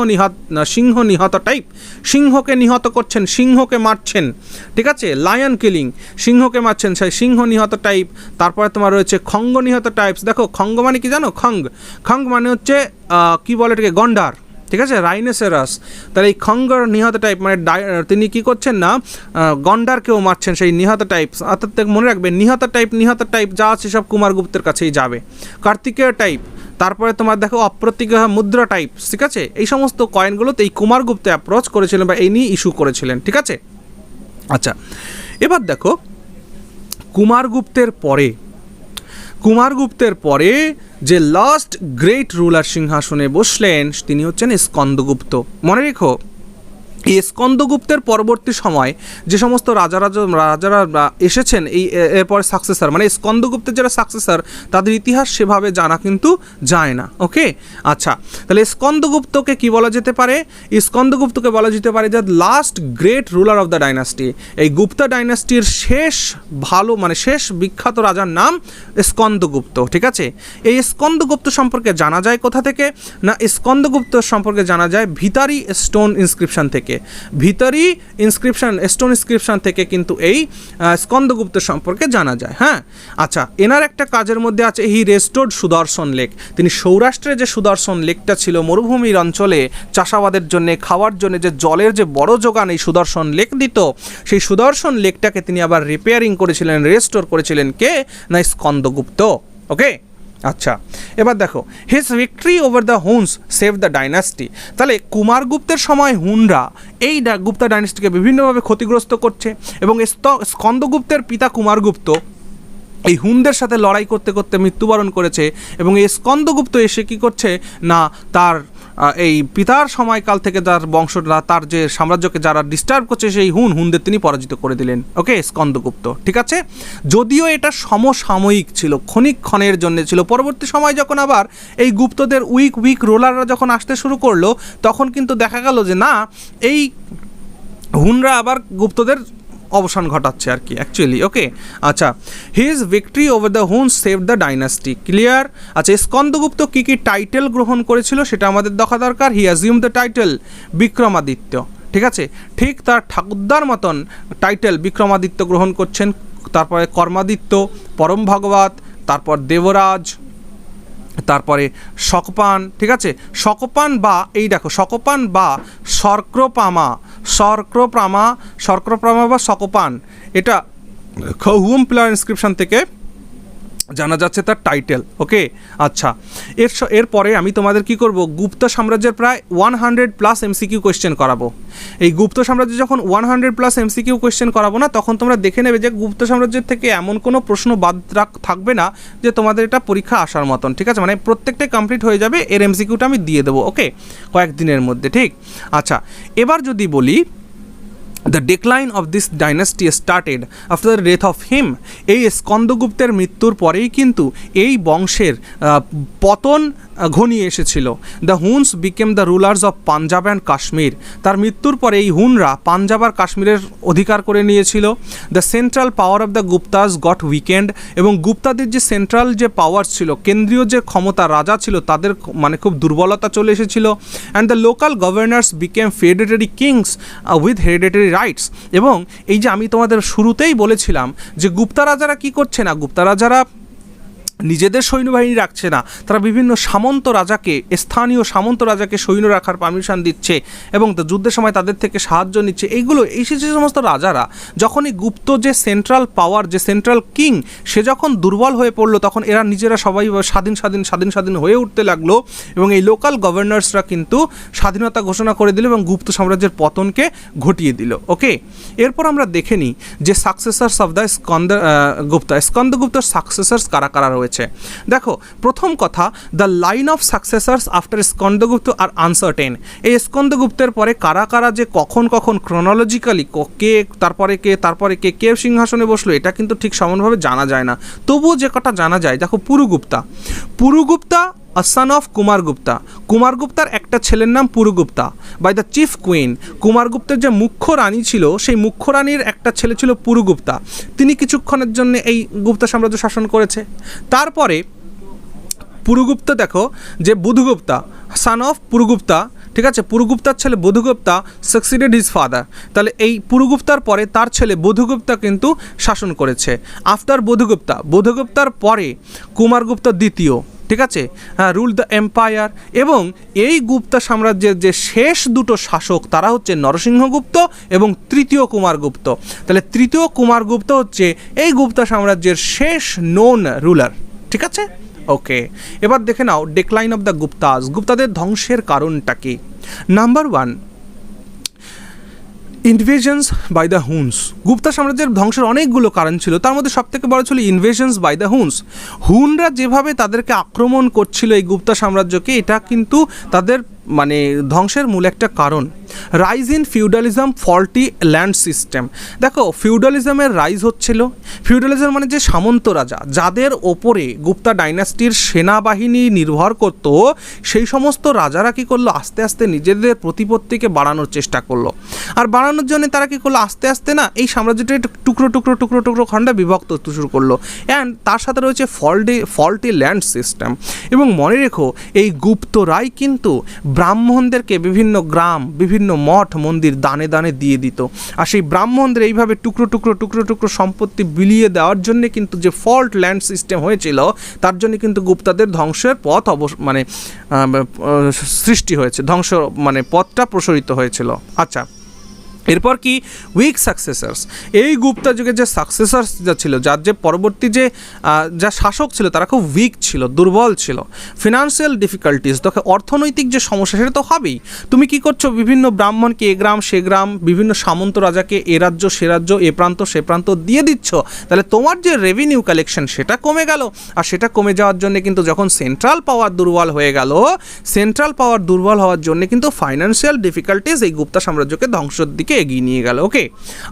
নিহত টাইপ, সিংহকে নিহত করছেন, সিংহকে মারছেন, ঠিক আছে। লায়ন কিলিং, সিংহকে মারছেন, সেই সিংহ নিহত টাইপ। তারপরে তোমার রয়েছে খঙ্গ নিহত টাইপস। দেখো খঙ্গ মানে কি জানো? খঙ্গ মানে হচ্ছে কি বলে এটাকে? গন্ডার, ঠিক আছে, রাইনোসেরাস। তাহলে এই খঙ্গর নিহত টাইপ মানে তিনি কি করছেন না, গন্ডারকেও মারছেন, সেই নিহত টাইপ। অর্থাৎ মনে রাখবে নিহত টাইপ যা আছে সব কুমারগুপ্তের কাছেই যাবে। কার্তিকেয় টাইপ, তারপরে তোমার দেখো অপ্রতিগ্রহ মুদ্রা টাইপ, ঠিক আছে। এই সমস্ত কয়েনগুলোতে এই কুমারগুপ্ত অ্যাপ্রোচ করেছিলেন বা এই নিয়ে ইস্যু করেছিলেন, ঠিক আছে। আচ্ছা, এবার দেখো কুমারগুপ্তের পরে যে লাস্ট গ্রেট রুলার সিংহাসনে বসলেন তিনি হচ্ছেন স্কন্দগুপ্ত। মনে রেখো, এই স্কন্দগুপ্তের পরবর্তী সময় যে সমস্ত রাজারা এসেছেন এই এরপরে সাকসেসর, মানে স্কন্দগুপ্তের যারা সাকসেসর তাদের ইতিহাস সেভাবে জানা কিন্তু যায় না। ওকে, আচ্ছা, তাহলে স্কন্দগুপ্তকে কি বলা যেতে পারে? স্কন্দগুপ্তকে বলা যেতে পারে যে last great ruler of the dynasty. এই গুপ্তা ডাইনাস্টির শেষ বিখ্যাত রাজার নাম স্কন্দগুপ্ত, ঠিক আছে। এই স্কন্দগুপ্ত সম্পর্কে জানা যায় কোথা থেকে? না, স্কন্দগুপ্ত সম্পর্কে জানা যায় ভিতারি স্টোন ইনস্ক্রিপশন থেকে। ভিতরি স্টোন ইনস্ক্রিপশন থেকে কিন্তু এই স্কন্দগুপ্ত সম্পর্কে জানা যায়। হ্যাঁ, আচ্ছা, এনার একটা কাজের মধ্যে আছে হি রেস্টোর্ড সুদর্শন লেক। তিনি সৌরাষ্ট্রে যে সুদর্শন লেকটা ছিল মরুভূমির অঞ্চলে চাষাবাদের জন্য, খাওয়ার জন্য যে জলের যে বড় যোগান এই সুদর্শন লেক দিত, সেই সুদর্শন লেকটাকে তিনি আবার রিপেয়ারিং করেছিলেন, রেস্টোর করেছিলেন কে? না, স্কন্দগুপ্ত। ওকে, আচ্ছা, এবার দেখো his victory over the Huns save the dynasty. তাহলে কুমারগুপ্তের সময় হুনরা এই গুপ্তা ডাইনাস্টিকে বিভিন্নভাবে ক্ষতিগ্রস্ত করছে এবং স্কন্দগুপ্তের পিতা কুমারগুপ্ত এই হুনদের সাথে লড়াই করতে করতে মৃত্যুবরণ করেছে। এবং এই স্কন্দগুপ্ত এসে কি করছে না, তার এই পিতার সময়কাল থেকে যার বংশরা তার যে সাম্রাজ্যকে যারা ডিস্টার্ব করছে সেই হুনদের তিনি পরাজিত করে দিলেন। ওকে, স্কন্দগুপ্ত, ঠিক আছে। যদিও এটা সমসাময়িক ছিল, ক্ষণিকক্ষণের জন্য ছিল। পরবর্তী সময় যখন আবার এই গুপ্তদের উইক রোলাররা যখন আসতে শুরু করলো তখন কিন্তু দেখা গেল যে না, এই হুনরা আবার গুপ্তদের অবসান ঘটাচ্ছে আর কি অ্যাকচুয়ালি। ওকে, আচ্ছা, হিজ ভিক্টরি ওভার দ্য হুন সেভ দ্য ডাইনাস্টি, ক্লিয়ার। আচ্ছা, স্কন্দগুপ্ত কী কী টাইটেল গ্রহণ করেছিল সেটা আমাদের দেখা দরকার। হি অ্যাজিউম দ্য টাইটেল বিক্রমাদিত্য, ঠিক আছে। ঠিক তার ঠাকুরদার মতন টাইটেল বিক্রমাদিত্য গ্রহণ করছেন। তারপরে কর্মাদিত্য, পরম ভাগবত, তারপর দেবরাজ, তারপরে শকপান, ঠিক আছে। শকপান বা এই দেখো শকপান বা শর্কপ্রামা বা শকপান, এটা হুম পিলার ইনস্ক্রিপশন থেকে জানা যাচ্ছে তার টাইটেল। ওকে, আচ্ছা, এরপরে আমি তোমাদের কি করব, গুপ্ত সাম্রাজ্যের প্রায় 100+ MCQ কোয়েশ্চেন করাবো। এই গুপ্ত সাম্রাজ্যে যখন 100+ MCQ কোয়েশ্চেন করাবো না, তখন তোমরা দেখে নেবে যে গুপ্ত সাম্রাজ্যের থেকে এমন কোনো প্রশ্ন বাদ থাকবে না যে তোমাদের এটা পরীক্ষা আসার মতন, ঠিক আছে। মানে প্রত্যেকটাই কমপ্লিট হয়ে যাবে, এর MCQটা আমি দিয়ে দেবো। ওকে, কয়েকদিনের মধ্যে, ঠিক। আচ্ছা, এবার যদি বলি the decline of this dynasty started after the death of him. এই স্কন্দগুপ্তের মৃত্যুর পরেই কিন্তু এই বংশের পতন ঘনিয়ে এসেছিল। The Huns became the rulers of Punjab and Kashmir. তার মৃত্যুর পরে এই হুনরা পাঞ্জাব আর কাশ্মীরের অধিকার করে নিয়েছিল। The central power of the Guptas goat weekend. এবং গুপ্তাদের যে সেন্ট্রাল যে পাওয়ার ছিল, কেন্দ্রীয় যে ক্ষমতা রাজা ছিল, তাদের মানে খুব দুর্বলতা চলে এসেছিল। And the local governors became hereditary kings with hereditary rights. এবং এই যে আমি তোমাদের শুরুতেই বলেছিলাম যে গুপ্তা রাজারা কী করছে না, গুপ্তা রাজারা নিজেদের সৈন্যবাহিনী রাখছে না, তারা বিভিন্ন সামন্ত রাজাকে, স্থানীয় সামন্ত রাজাকে সৈন্য রাখার পারমিশন দিচ্ছে এবং যুদ্ধের সময় তাদের থেকে সাহায্য নিচ্ছে। এইগুলো এই যে সমস্ত রাজারা যখনই গুপ্ত যে সেন্ট্রাল পাওয়ার, যে সেন্ট্রাল কিং, সে যখন দুর্বল হয়ে পড়লো, তখন এরা নিজেরা সবাই স্বাধীন হয়ে উঠতে লাগলো এবং এই লোকাল গভর্নর্সরা কিন্তু স্বাধীনতা ঘোষণা করে দিল এবং গুপ্ত সাম্রাজ্যের পতনকে ঘটিয়ে দিল। ওকে, এরপর আমরা দেখে নিই যে সাকসেসার্স অফ দ্য স্কন্দগুপ্তর সাকসেসার্স কারা কারা রয়েছে। দেখো, প্রথম কথা, the line of successors after Skandagupta are uncertain. এই স্কন্দগুপ্তের পরে কারা কারা যে কখন ক্রোনোলজিক্যালি তারপরে কে সিংহাসনে বসলো, এটা কিন্তু ঠিক সমানভাবে জানা যায় না। তবুও যে কটা জানা যায়, দেখো, পুরুগুপ্তা son of কুমারগুপ্তার একটা ছেলের নাম পুরুগুপ্তা বাই দ্য চিফ কুইন। কুমারগুপ্তের যে মুখ্য রানী ছিল, সেই মুখ্য রানীর একটা ছেলে ছিল পুরুগুপ্তা। তিনি কিছুক্ষণের জন্য এই গুপ্ত সাম্রাজ্য শাসন করেছে। তারপরে পুরুগুপ্ত, দেখো, যে বুধগুপ্তা, son of পুরুগুপ্তা, ঠিক আছে, পুরুগুপ্তার ছেলে বুধগুপ্তা সাকসিডেড হিজ ফাদার। তাহলে এই পুরুগুপ্তার পরে তার ছেলে বুধগুপ্তা কিন্তু শাসন করেছে। আফটার বুধগুপ্তার পরে কুমারগুপ্ত দ্বিতীয়, ঠিক আছে, রুল দ্য এম্পায়ার। এবং এই গুপ্তা সাম্রাজ্যের যে শেষ দুটো শাসক, তারা হচ্ছে নরসিংহগুপ্ত এবং তৃতীয় কুমারগুপ্ত। তাহলে তৃতীয় কুমারগুপ্ত হচ্ছে এই গুপ্তা সাম্রাজ্যের শেষ নোন রুলার, ঠিক আছে। ওকে, এবার দেখে নাও ডিক্লাইন অফ দ্য গুপ্তাদের ধ্বংসের কারণটা কি। Number 1, invasions by the Huns. Gupta সাম্রাজ্যের ধ্বংসের অনেকগুলো কারণ ছিল, তার মধ্যে সবথেকে বড় ছিল ইনভেশনস বাই দ্য হুনরা যেভাবে তাদেরকে আক্রমণ করছিল এই গুপ্তা সাম্রাজ্যকে, এটা কিন্তু তাদের ধ্বংসের মূল একটা কারণ। Rise in feudalism, faulty land system. দেখো, ফিউডালিজমের রাইজ হচ্ছিল, ফিউডালিজম মানে যে সামন্ত রাজা, যাদের ওপরে গুপ্তা ডাইনাস্টির সেনাবাহিনী নির্ভর করত, সেই সমস্ত রাজারা কী করলো, আস্তে আস্তে নিজেদের প্রতিপত্তিকে বাড়ানোর চেষ্টা করলো। আর বাড়ানোর জন্য তারা কী করলো, আস্তে আস্তে এই সাম্রাজ্যটা টুকরো খণ্ডে বিভক্ত শুরু করলো। অ্যান্ড তার সাথে রয়েছে ফল্টি ল্যান্ড সিস্টেম। এবং মনে রেখো, এই গুপ্তরাই কিন্তু ব্রাহ্মণদেরকে বিভিন্ন গ্রাম, বিভিন্ন মঠ মন্দির দানে দানে দিয়ে দিত। আর সেই ব্রাহ্মণদের এইভাবে টুকরো সম্পত্তি বিলিয়ে দেওয়ার জন্য কিন্তু যে ফল্ট ল্যান্ড সিস্টেম হয়েছিল, তার জন্য কিন্তু গুপ্তাদের ধ্বংসের পথ সৃষ্টি হয়েছে, পথটা প্রসারিত হয়েছিল। আচ্ছা, এরপর কি, উইক সাকসেসার্স। এই গুপ্তা যুগের যে সাকসেসার্স যা ছিল, যার যে পরবর্তী যে শাসক ছিল, তারা খুব উইক ছিল, দুর্বল ছিল। ফিনান্সিয়াল ডিফিকাল্টিস, দেখো, অর্থনৈতিক যে সমস্যা, সেটা তো হবেই। তুমি কি করছো, বিভিন্ন ব্রাহ্মণকে এ গ্রাম সে গ্রাম, বিভিন্ন সামন্ত রাজাকে এ রাজ্য সে রাজ্য, এ প্রান্ত সে প্রান্ত দিয়ে দিচ্ছ। তাহলে তোমার যে রেভিনিউ কালেকশন, সেটা কমে গেল। আর সেটা কমে যাওয়ার জন্য কিন্তু যখন সেন্ট্রাল পাওয়ার দুর্বল হয়ে গেল, সেন্ট্রাল পাওয়ার দুর্বল হওয়ার জন্য কিন্তু ফাইন্যান্সিয়াল ডিফিকাল্টিস এই গুপ্তা সাম্রাজ্যকে ধ্বংসের দিকে এগিয়ে নিয়ে গেল। ওকে,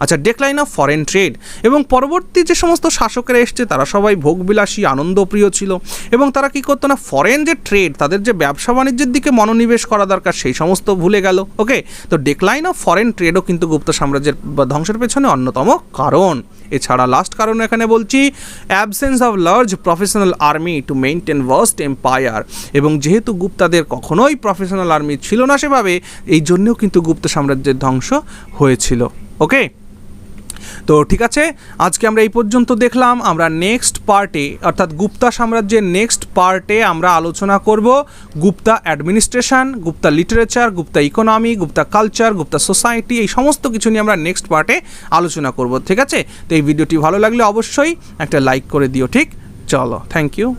আচ্ছা, ডিক্লাইন অফ ফরেন ট্রেড। এবং পরবর্তী যে সমস্ত শাসকেরা এসছে, তারা সবাই ভোগবিলাসী, আনন্দপ্রিয় ছিল এবং তারা কি করতো না, ফরেন যে ট্রেড, তাদের যে ব্যবসা বাণিজ্যের দিকে মনোনিবেশ করা দরকার, সেই সমস্ত ভুলে গেল। ওকে, তো ডিক্লাইন অফ ফরেন ট্রেডও কিন্তু গুপ্ত সাম্রাজ্যের ধ্বংসের পেছনে অন্যতম কারণ। এছাড়া লাস্ট কারণ এখানে বলছি, absence of large professional army to maintain vast empire. এবং যেহেতু গুপ্তাদের কখনোই প্রফেশনাল আর্মি ছিল না সেভাবে, এই জন্যও কিন্তু গুপ্ত সাম্রাজ্যের ধ্বংস হয়েছিল। ওকে, তো ঠিক আছে, আজকে আমরা এই পর্যন্ত দেখলাম। আমরা নেক্সট পার্টে, অর্থাৎ গুপ্তা সাম্রাজ্যের নেক্সট পার্টে আমরা আলোচনা করব Gupta administration, Gupta literature, Gupta economy, Gupta culture, Gupta society, এই সমস্ত কিছু নিয়ে আমরা নেক্সট পার্টে আলোচনা করব। ঠিক আছে, তো এই ভিডিওটি ভালো লাগলে অবশ্যই একটা লাইক করে দিও। ঠিক, চলো, থ্যাংক ইউ।